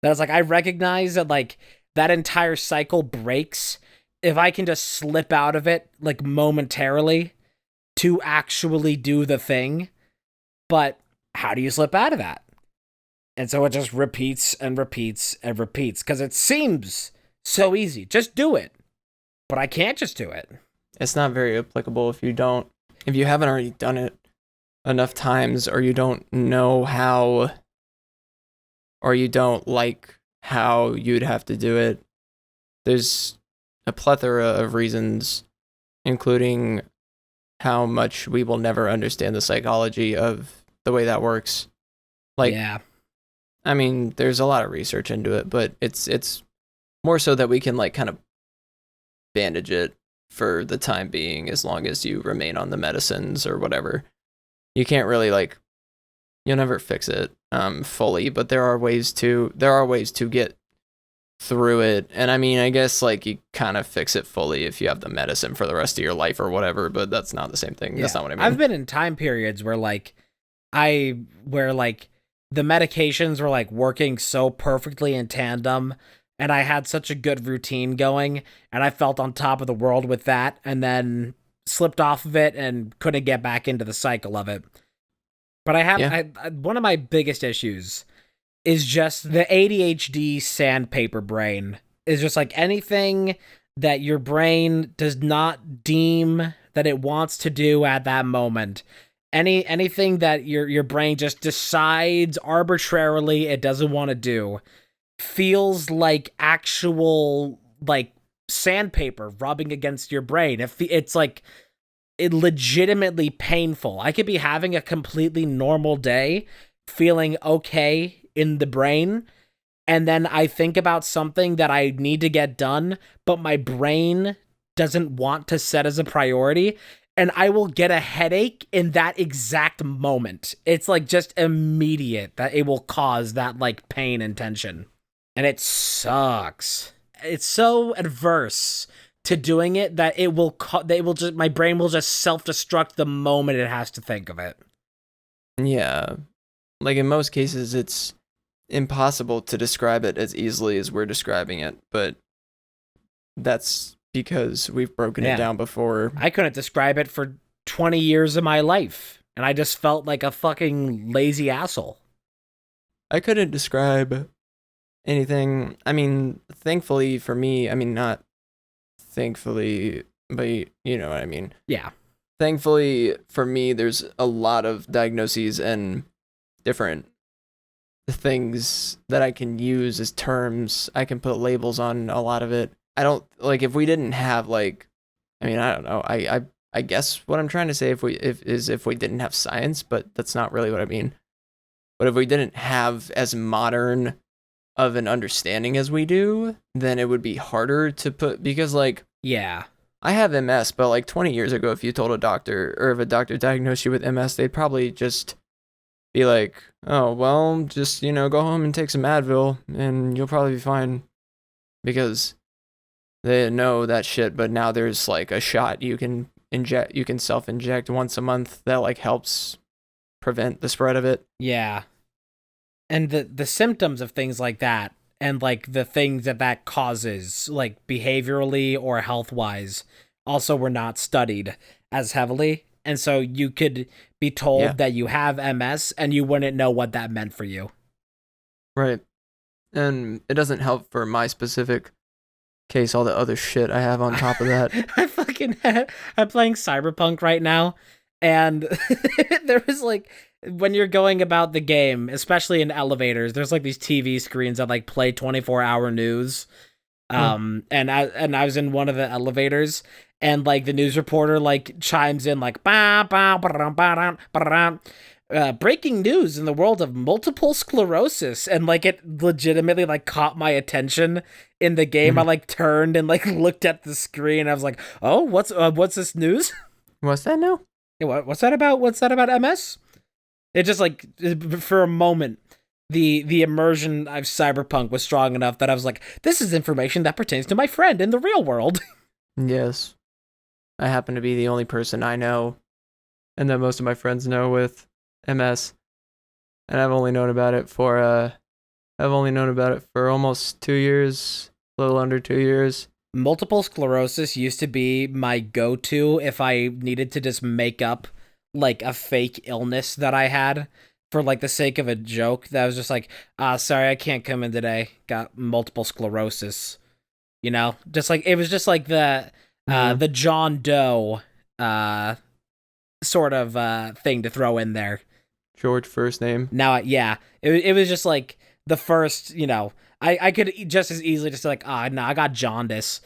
That's like, I recognize that like that entire cycle breaks if I can just slip out of it like momentarily to actually do the thing. But how do you slip out of that? And so it just repeats and repeats and repeats because it seems so easy. Just do it. But I can't just do it. It's not very applicable if you haven't already done it enough times, or you don't know how, or you don't like how you'd have to do it. There's a plethora of reasons, including how much we will never understand the psychology of the way that works. Like, yeah. I mean, there's a lot of research into it, but it's more so that we can like kind of bandage it for the time being, as long as you remain on the medicines or whatever. You can't really like, you'll never fix it fully, but there are ways to get through it. And I mean, I guess like you kind of fix it fully if you have the medicine for the rest of your life or whatever, but that's not the same thing. Yeah. That's not what I mean. I've been in time periods where like where like the medications were like working so perfectly in tandem, and I had such a good routine going, and I felt on top of the world with that, and then slipped off of it and couldn't get back into the cycle of it. But I have one of my biggest issues is just the ADHD sandpaper brain. Is just like anything that your brain does not deem that it wants to do at that moment. Anything that your brain just decides arbitrarily it doesn't want to do feels like actual like sandpaper rubbing against your brain. It's like it legitimately painful. I could be having a completely normal day, feeling okay in the brain, and then I think about something that I need to get done, but my brain doesn't want to set as a priority, and I will get a headache in that exact moment. It's like just immediate that it will cause that like pain and tension. And it sucks. It's so adverse to doing it that my brain will just self-destruct the moment it has to think of it. Yeah. Like in most cases, it's impossible to describe it as easily as we're describing it, but that's because we've broken it down before. I couldn't describe it for 20 years of my life, and I just felt like a fucking lazy asshole. I couldn't describe anything. I mean, thankfully for me, I mean, not thankfully, but you know what I mean. Yeah. Thankfully for me, there's a lot of diagnoses and different things that I can use as terms. I can put labels on a lot of it. I don't like if we didn't have like, I mean, I don't know. I guess what I'm trying to say if we didn't have science, but that's not really what I mean. But if we didn't have as modern of an understanding as we do, then it would be harder to put, because like, Yeah. I have MS, but like 20 years ago, if you told a doctor, or if a doctor diagnosed you with MS, they'd probably just be like, oh, well, just, go home and take some Advil and you'll probably be fine, because they know that shit. But now there's like a shot you can self-inject once a month that like helps prevent the spread of it. Yeah. And the symptoms of things like that, and like the things that causes, like behaviorally or health-wise, also were not studied as heavily. And so you could be told that you have MS and you wouldn't know what that meant for you. Right. And it doesn't help for my specific case, all the other shit I have on top of that. I'm playing Cyberpunk right now, and there was like, when you're going about the game, especially in elevators, there's like these TV screens that like play 24-hour news. And I was in one of the elevators, and like the news reporter like chimes in like breaking news in the world of multiple sclerosis, and like it legitimately like caught my attention in the game. I like turned and like looked at the screen. I was like, oh, what's this news? What's that now? What's that about? What's that about MS? It just like, for a moment, the immersion of Cyberpunk was strong enough that I was like, this is information that pertains to my friend in the real world. Yes. I happen to be the only person I know, and that most of my friends know, with MS. And I've only known about it for almost 2 years, a little under 2 years. Multiple sclerosis used to be my go-to if I needed to just make up like a fake illness that I had for like the sake of a joke. That was just like, sorry, I can't come in today. Got multiple sclerosis. Just like, it was just like the John Doe sort of thing to throw in there. George first name. Now, it was just like the first, I could just as easily just like, no, I got jaundice,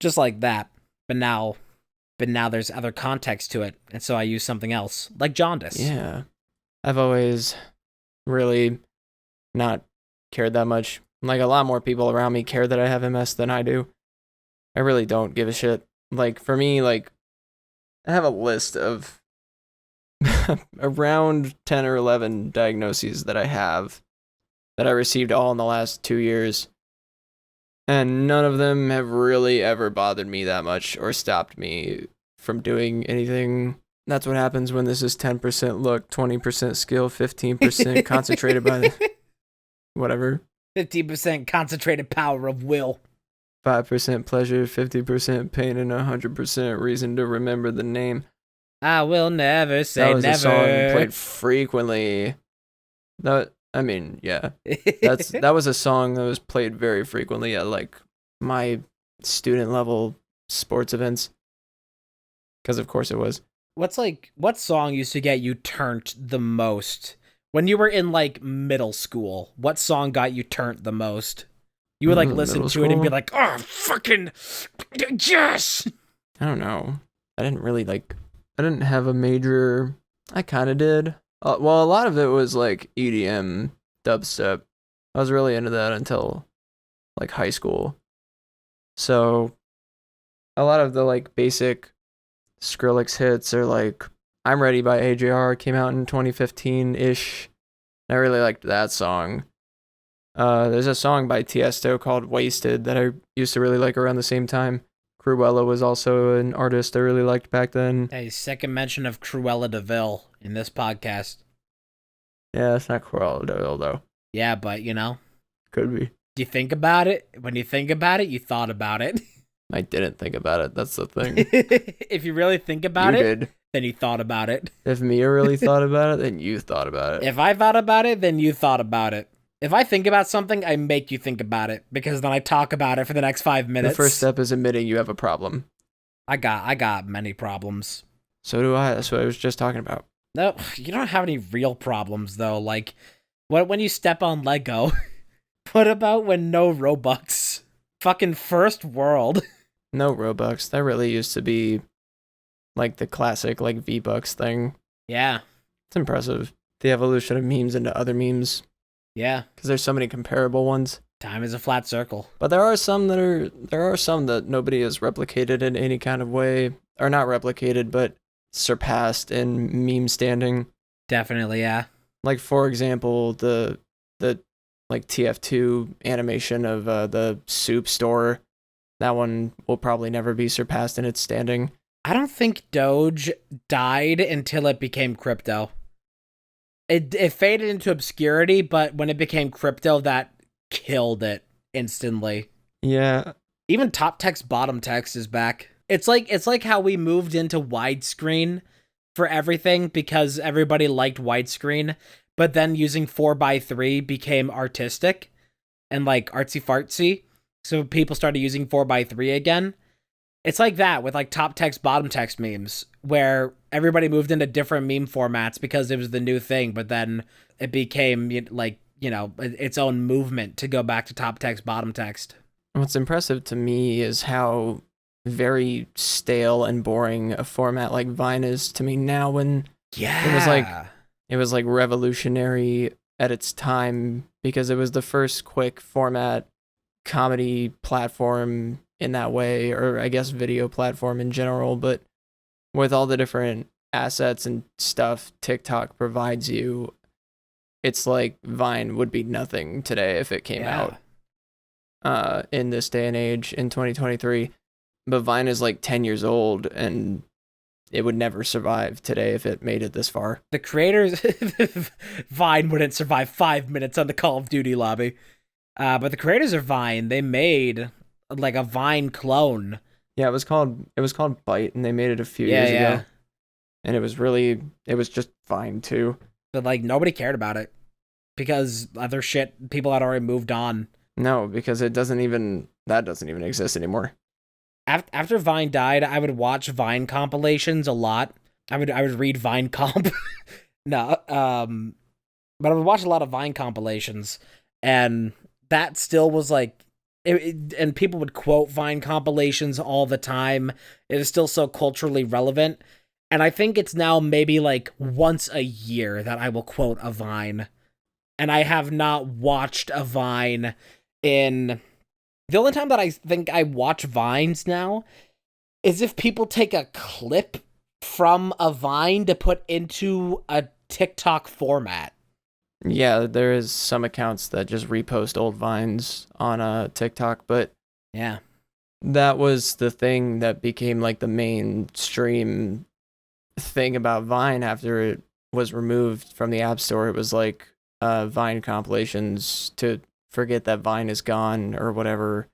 just like that. But now there's other context to it, and so I use something else, like jaundice. Yeah. I've always really not cared that much. Like, a lot more people around me care that I have MS than I do. I really don't give a shit. Like, for me, like, I have a list of around 10 or 11 diagnoses that I have that I received all in the last 2 years. And none of them have really ever bothered me that much or stopped me from doing anything. That's what happens when this is 10% luck, 20% skill, 15% concentrated by the whatever. 50% concentrated power of will. 5% pleasure, 50% pain, and 100% reason to remember the name. I will never say never. That was a song played frequently. Yeah. That was a song that was played very frequently at like my student level sports events. Because of course it was. What song used to get you turned the most when you were in like middle school? What song got you turned the most? You would like listen to it and be like, oh, fucking yes. I don't know. I didn't have a major. I kind of did. Well, a lot of it was like EDM, dubstep. I was really into that until like high school. So a lot of the like basic Skrillex hits are like I'm Ready by AJR, came out in 2015-ish. I really liked that song. There's a song by Tiesto called Wasted that I used to really like around the same time. Cruella was also an artist I really liked back then. Hey, second mention of Cruella de Vil in this podcast. Yeah, it's not Cruella de Vil though. Yeah, but Could be. Do you think about it? When you think about it, you thought about it. I didn't think about it. That's the thing. If you really think about you it, did. Then you thought about it. If Mia really thought about it, then you thought about it. If I thought about it, then you thought about it. If I think about something, I make you think about it because then I talk about it for the next 5 minutes. The first step is admitting you have a problem. I got many problems. So do I. That's what I was just talking about. No, you don't have any real problems though. Like, what when you step on Lego? What about when no Robux? Fucking first world. No Robux. That really used to be like the classic like V-Bucks thing. Yeah. It's impressive. The evolution of memes into other memes. Yeah. Because there's so many comparable ones. Time is a flat circle. But there are some that nobody has replicated in any kind of way. Or not replicated, but surpassed in meme standing. Definitely, yeah. Like for example, the like TF2 animation of the soup store. That one will probably never be surpassed in its standing. I don't think Doge died until it became crypto. It faded into obscurity, but when it became crypto, that killed it instantly. Yeah. Even top text, bottom text is back. It's like how we moved into widescreen for everything because everybody liked widescreen, but then using 4:3 became artistic and like artsy fartsy. So people started using 4:3 again. It's like that with like top text, bottom text memes, where everybody moved into different meme formats because it was the new thing, but then it became like, you know, its own movement to go back to top text, bottom text. What's impressive to me is how very stale and boring a format like Vine is to me now, when it was like revolutionary at its time because it was the first quick format comedy platform in that way, or I guess video platform in general. But with all the different assets and stuff TikTok provides you, it's like Vine would be nothing today if it came out in this day and age in 2023. But Vine is like 10 years old and it would never survive today if it made it this far. The creators, Vine wouldn't survive 5 minutes on the Call of Duty lobby. But the creators of Vine, they made like a Vine clone. Yeah, it was called Byte, and they made it a few years ago. And it was just Vine too. But like nobody cared about it because other shit, people had already moved on. No, because that doesn't even exist anymore. After Vine died, I would watch Vine compilations a lot. I would read Vine comp. No, but I would watch a lot of Vine compilations, and that still was like, and people would quote Vine compilations all the time. It is still so culturally relevant, and I think it's now maybe like once a year that I will quote a Vine, and I have not watched a Vine in. The only time that I think I watch Vines now is if people take a clip from a Vine to put into a TikTok format. Yeah, there is some accounts that just repost old Vines on TikTok, but yeah, that was the thing that became like the mainstream thing about Vine after it was removed from the App Store. It was like Vine compilations to forget that Vine is gone or whatever.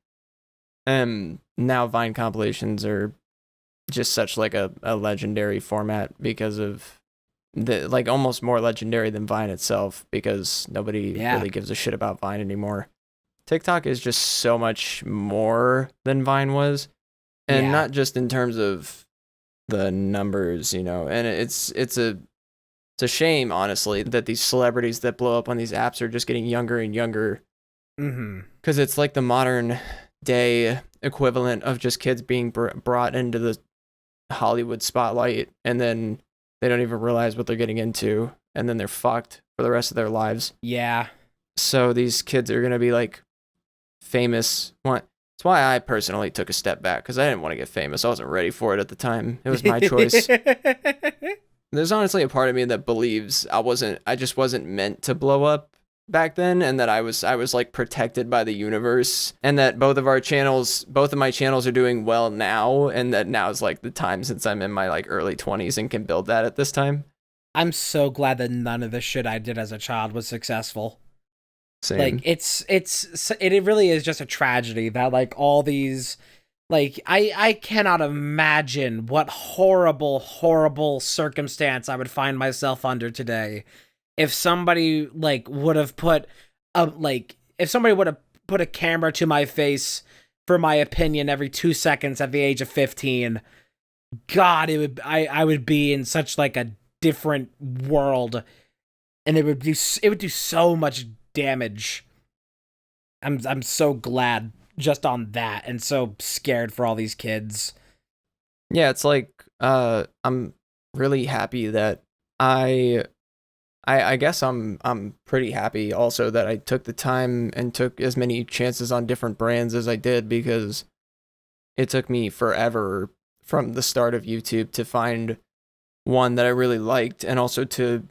Now Vine compilations are just such like a legendary format because of the like almost more legendary than Vine itself because nobody really gives a shit about Vine anymore. TikTok is just so much more than Vine was, and not just in terms of the numbers, you know. And it's a shame, honestly, that these celebrities that blow up on these apps are just getting younger and younger. Because it's like the modern day equivalent of just kids being brought into the Hollywood spotlight, and then they don't even realize what they're getting into, and then they're fucked for the rest of their lives. Yeah. So these kids are going to be like famous. That's why I personally took a step back, because I didn't want to get famous. I wasn't ready for it at the time. It was my choice. There's honestly a part of me that believes I just wasn't meant to blow up back then, and that I was like protected by the universe, and that both of my channels are doing well now, and that now is like the time since I'm in my like early 20s and can build that at this time. I'm so glad that none of the shit I did as a child was successful. Same. Like it really is just a tragedy that like all these, like I cannot imagine what horrible circumstance I would find myself under today if somebody like would have put like if somebody would have put a camera to my face for my opinion every 2 seconds at the age of 15, God, I would be in such like a different world, and it would do so much damage. I'm so glad just on that, and so scared for all these kids. Yeah, it's like I'm really happy that I guess I'm pretty happy also that I took the time and took as many chances on different brands as I did, because it took me forever from the start of YouTube to find one that I really liked, and also to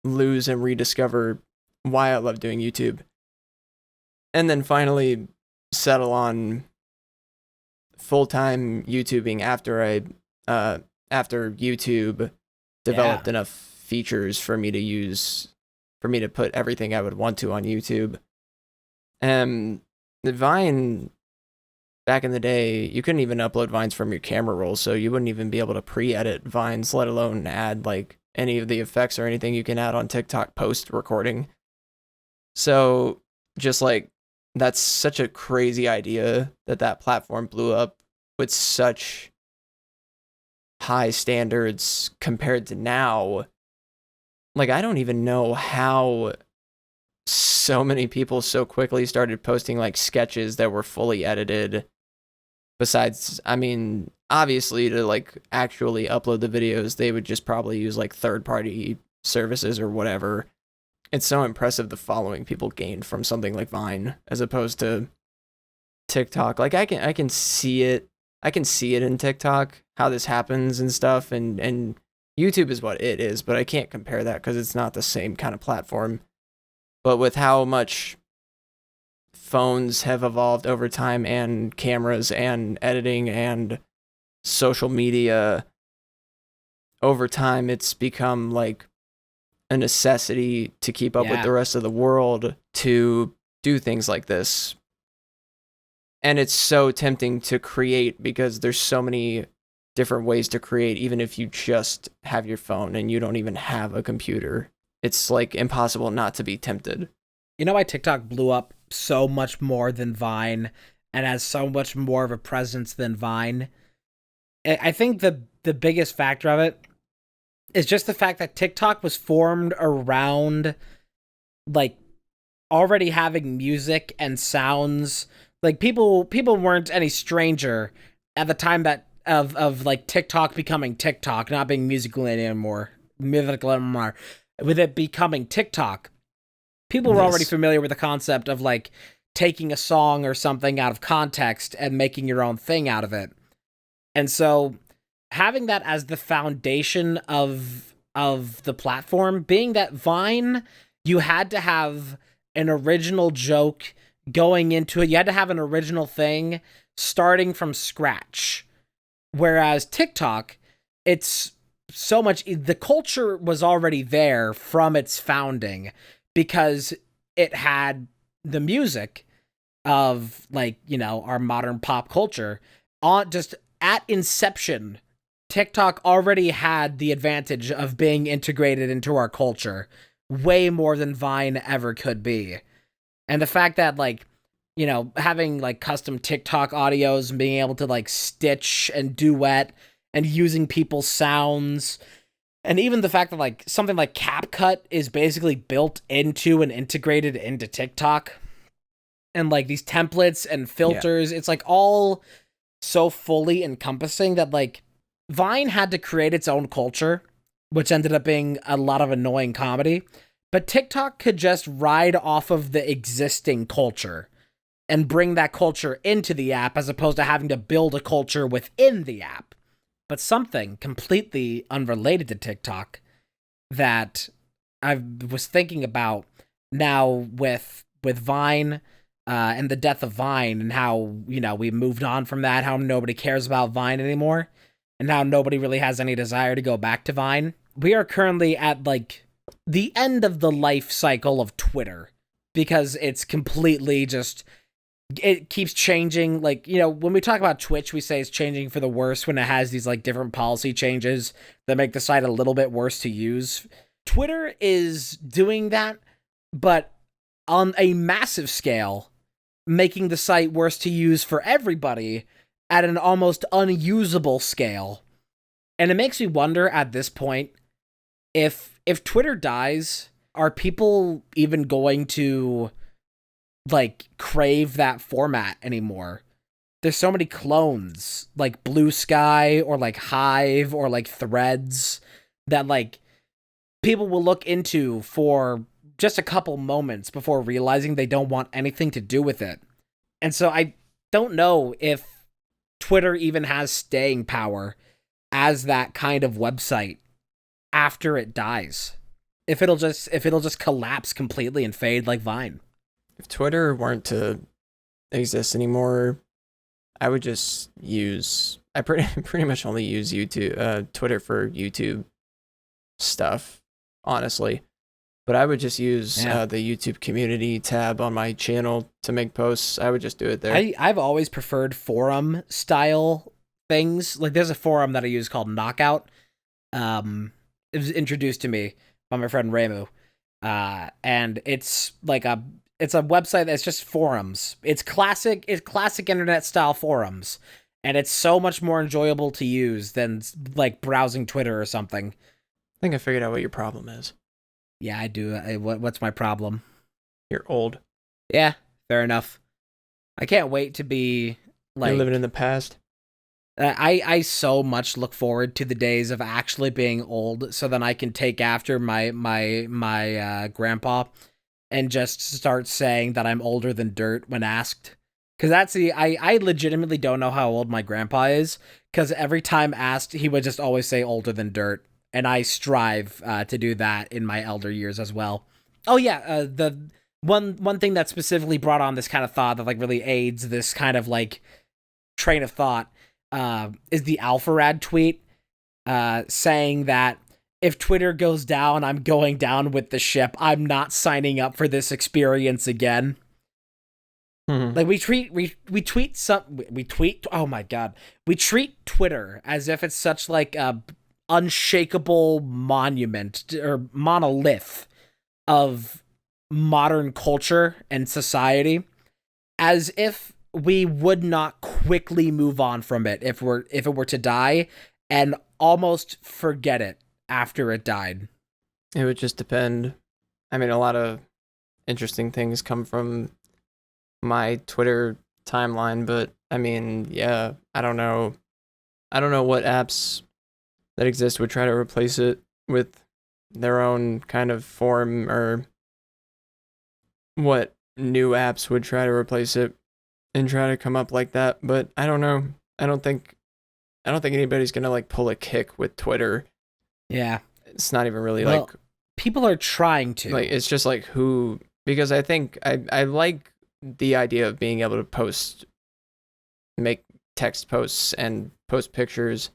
lose and rediscover why I love doing YouTube. And then finally settle on full-time YouTubing after YouTube developed enough features for me to use, for me to put everything I would want to on YouTube. And the Vine, back in the day, you couldn't even upload Vines from your camera roll, so you wouldn't even be able to pre-edit Vines, let alone add like any of the effects or anything you can add on TikTok post-recording. So just like, that's such a crazy idea that platform blew up with such high standards compared to now. Like, I don't even know how so many people so quickly started posting like sketches that were fully edited. Besides, I mean, obviously to like actually upload the videos, they would just probably use like third-party services or whatever. It's so impressive the following people gained from something like Vine as opposed to TikTok. Like I can see it. I can see it in TikTok how this happens and stuff, and YouTube is what it is, but I can't compare that because it's not the same kind of platform. But with how much phones have evolved over time, and cameras and editing and social media over time, it's become like a necessity to keep up with the rest of the world to do things like this. And it's so tempting to create because there's so many different ways to create, even if you just have your phone and you don't even have a computer. It's like impossible not to be tempted. You know why TikTok blew up so much more than Vine and has so much more of a presence than Vine? I think the biggest factor of it is just the fact that TikTok was formed around like already having music and sounds. Like people weren't any stranger at the time that of like TikTok becoming TikTok, not being musical anymore. With it becoming TikTok, people were already familiar with the concept of like taking a song or something out of context and making your own thing out of it. And so having that as the foundation of the platform, being that Vine, you had to have an original joke going into it. You had to have an original thing starting from scratch. Whereas TikTok, it's so much, the culture was already there from its founding because it had the music of like, you know, our modern pop culture. On just at inception, TikTok already had the advantage of being integrated into our culture way more than Vine ever could be. And the fact that, like, you know, having like custom TikTok audios and being able to like stitch and duet and using people's sounds, and even the fact that like something like CapCut is basically built into and integrated into TikTok, and like these templates and filters, it's like all so fully encompassing that like Vine had to create its own culture, which ended up being a lot of annoying comedy. But TikTok could just ride off of the existing culture and bring that culture into the app as opposed to having to build a culture within the app. But something completely unrelated to TikTok that I was thinking about now with Vine and the death of Vine, and how, you know, we moved on from that, how nobody cares about Vine anymore, and how nobody really has any desire to go back to Vine. We are currently at like the end of the life cycle of Twitter, because it's completely just, it keeps changing. Like, you know, when we talk about Twitch, we say it's changing for the worse when it has these like different policy changes that make the site a little bit worse to use. Twitter is doing that, but on a massive scale, making the site worse to use for everybody at an almost unusable scale. And it makes me wonder at this point, if Twitter dies, are people even going to like crave that format anymore? There's so many clones, like Blue Sky or like Hive or like Threads, that like people will look into for just a couple moments before realizing they don't want anything to do with it. And so I don't know if Twitter even has staying power as that kind of website after it dies. If it'll just collapse completely and fade like Vine. If Twitter weren't to exist anymore, I would just use. I pretty much only use YouTube, Twitter for YouTube stuff, honestly. But I would just use the YouTube community tab on my channel to make posts. I would just do it there. I've always preferred forum style things. Like there's a forum that I use called Knockout. It was introduced to me by my friend Ramu. And it's like it's a website that's just forums. It's classic internet style forums. And it's so much more enjoyable to use than like browsing Twitter or something. I think I figured out what your problem is. Yeah, I do. What's my problem? You're old. Yeah, fair enough. I can't wait to be like You're living in the past. I so much look forward to the days of actually being old, so then I can take after my grandpa and just start saying that I'm older than dirt when asked. Because I legitimately don't know how old my grandpa is, because every time asked, he would just always say older than dirt. And I strive to do that in my elder years as well. Oh yeah, the one thing that specifically brought on this kind of thought that like really aids this kind of like train of thought is the Alpharad tweet saying that if Twitter goes down, I'm going down with the ship. I'm not signing up for this experience again. Like we tweet. Oh my god, we treat Twitter as if it's such like a unshakable monument or monolith of modern culture and society, as if we would not quickly move on from it if it were to die, and almost forget it after it died. It would just depend. I mean, a lot of interesting things come from my Twitter timeline, but I mean, yeah, I don't know what apps that exist would try to replace it with their own kind of form, or what new apps would try to replace it and try to come up like that. But I don't know. I don't think anybody's gonna like pull a kick with Twitter. Yeah, it's not even really well, like people are trying to. Like it's just like who, because I think I like the idea of being able to make text posts and post pictures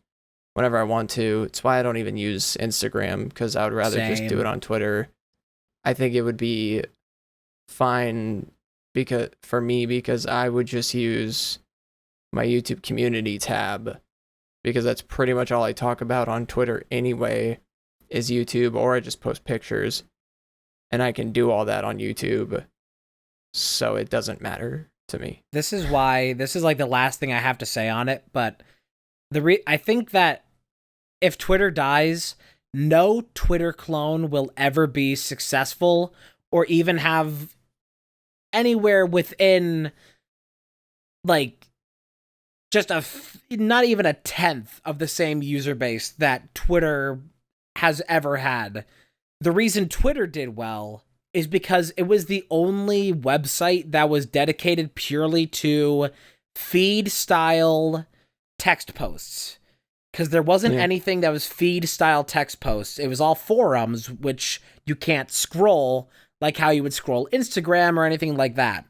whenever I want to. It's why I don't even use Instagram, because I would rather just do it on Twitter. I think it would be fine because I would just use my YouTube community tab, because that's pretty much all I talk about on Twitter anyway, is YouTube, or I just post pictures, and I can do all that on YouTube, so it doesn't matter to me. This is like the last thing I have to say on it, but I think that if Twitter dies, no Twitter clone will ever be successful or even have anywhere within like just not even a tenth of the same user base that Twitter has ever had. The reason Twitter did well is because it was the only website that was dedicated purely to feed style text posts. Because there wasn't anything that was feed style text posts. It was all forums, which you can't scroll like how you would scroll Instagram or anything like that.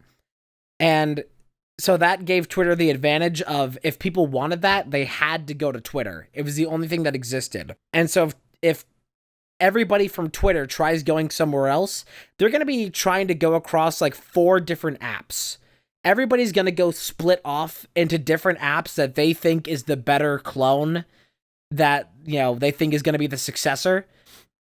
And so that gave Twitter the advantage of, if people wanted that, they had to go to Twitter. It was the only thing that existed. And so if everybody from Twitter tries going somewhere else, they're going to be trying to go across like 4 different apps. Everybody's going to go split off into different apps that they think is the better clone, that, you know, they think is going to be the successor.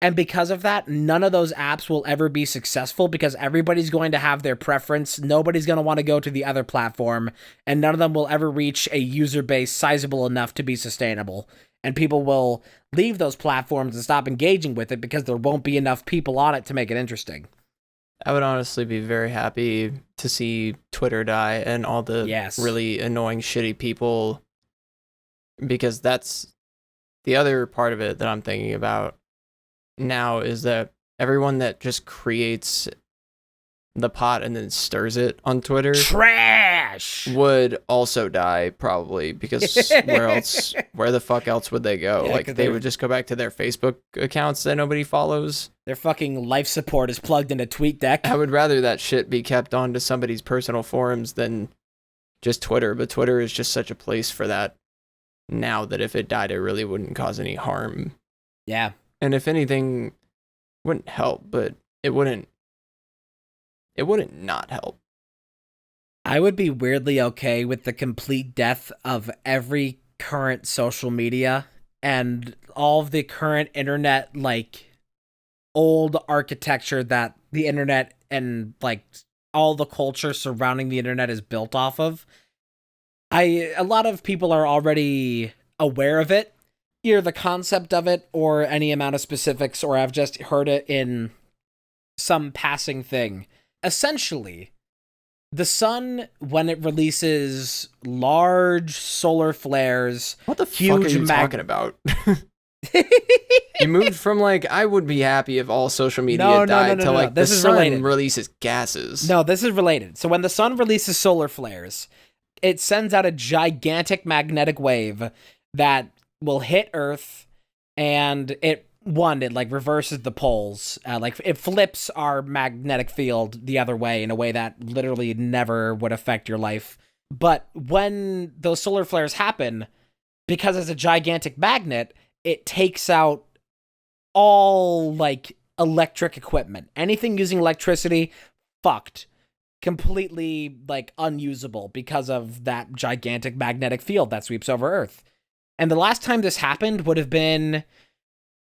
And because of that, none of those apps will ever be successful because everybody's going to have their preference. Nobody's going to want to go to the other platform, and none of them will ever reach a user base sizable enough to be sustainable. And people will leave those platforms and stop engaging with it because there won't be enough people on it to make it interesting. I would honestly be very happy to see Twitter die and all the really annoying, shitty people, because that's the other part of it that I'm thinking about now, is that everyone that just creates the pot and then stirs it on Twitter trash would also die probably, because where the fuck else would they go? Like, they would just go back to their Facebook accounts that nobody follows. Their fucking life support is plugged into TweetDeck. I would rather that shit be kept onto somebody's personal forums than just Twitter, but Twitter is just such a place for that now that if it died, it really wouldn't cause any harm. Yeah. And if anything, wouldn't help, but it wouldn't not help. I would be weirdly okay with the complete death of every current social media and all of the current internet, like, old architecture that the internet and, like, all the culture surrounding the internet is built off of. A lot of people are already aware of it, either the concept of it or any amount of specifics, or I've just heard it in some passing thing. Essentially, the sun, when it releases large solar flares... What the fuck are you talking about? You moved from, like, I would be happy if all social media died to, like, the sun releases gases. No, this is related. So when the sun releases solar flares, it sends out a gigantic magnetic wave that will hit Earth, and it like reverses the poles. Like, it flips our magnetic field the other way in a way that literally never would affect your life. But when those solar flares happen, because it's a gigantic magnet, it takes out all, like, electric equipment. Anything using electricity, fucked. Completely, like, unusable because of that gigantic magnetic field that sweeps over Earth. And the last time this happened would have been,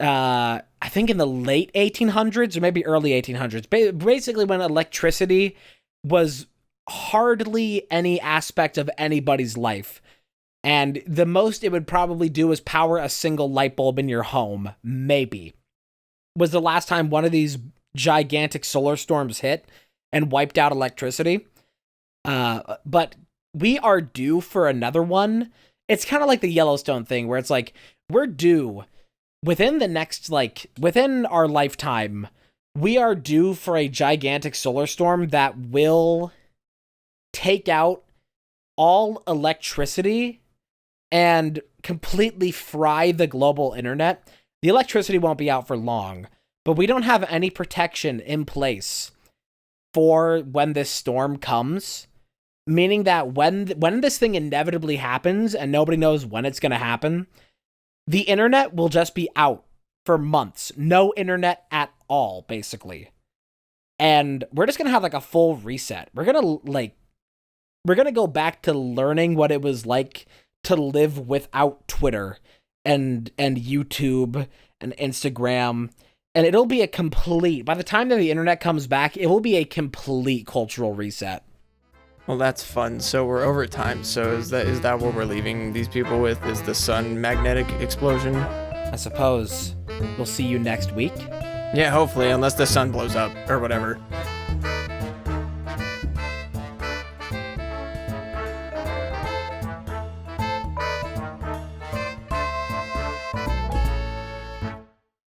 I think in the late 1800s or maybe early 1800s. Basically when electricity was hardly any aspect of anybody's life. And the most it would probably do is power a single light bulb in your home, maybe. Was the last time one of these gigantic solar storms hit and wiped out electricity. But we are due for another one. It's kind of like the Yellowstone thing, where it's like, we're due within the next, like, within our lifetime, we are due for a gigantic solar storm that will take out all electricity and completely fry the global internet. The electricity won't be out for long, but we don't have any protection in place for when this storm comes, meaning that when this thing inevitably happens and nobody knows when it's going to happen, the internet will just be out for months. No internet at all, basically. And we're just going to have, like, a full reset. We're going to go back to learning what it was like to live without Twitter and YouTube and Instagram. And it'll be by the time that the internet comes back, it will be a complete cultural reset. Well, that's fun. So we're over time. So is that what we're leaving these people with? Is the sun magnetic explosion? I suppose. We'll see you next week. Yeah, hopefully, unless the sun blows up or whatever.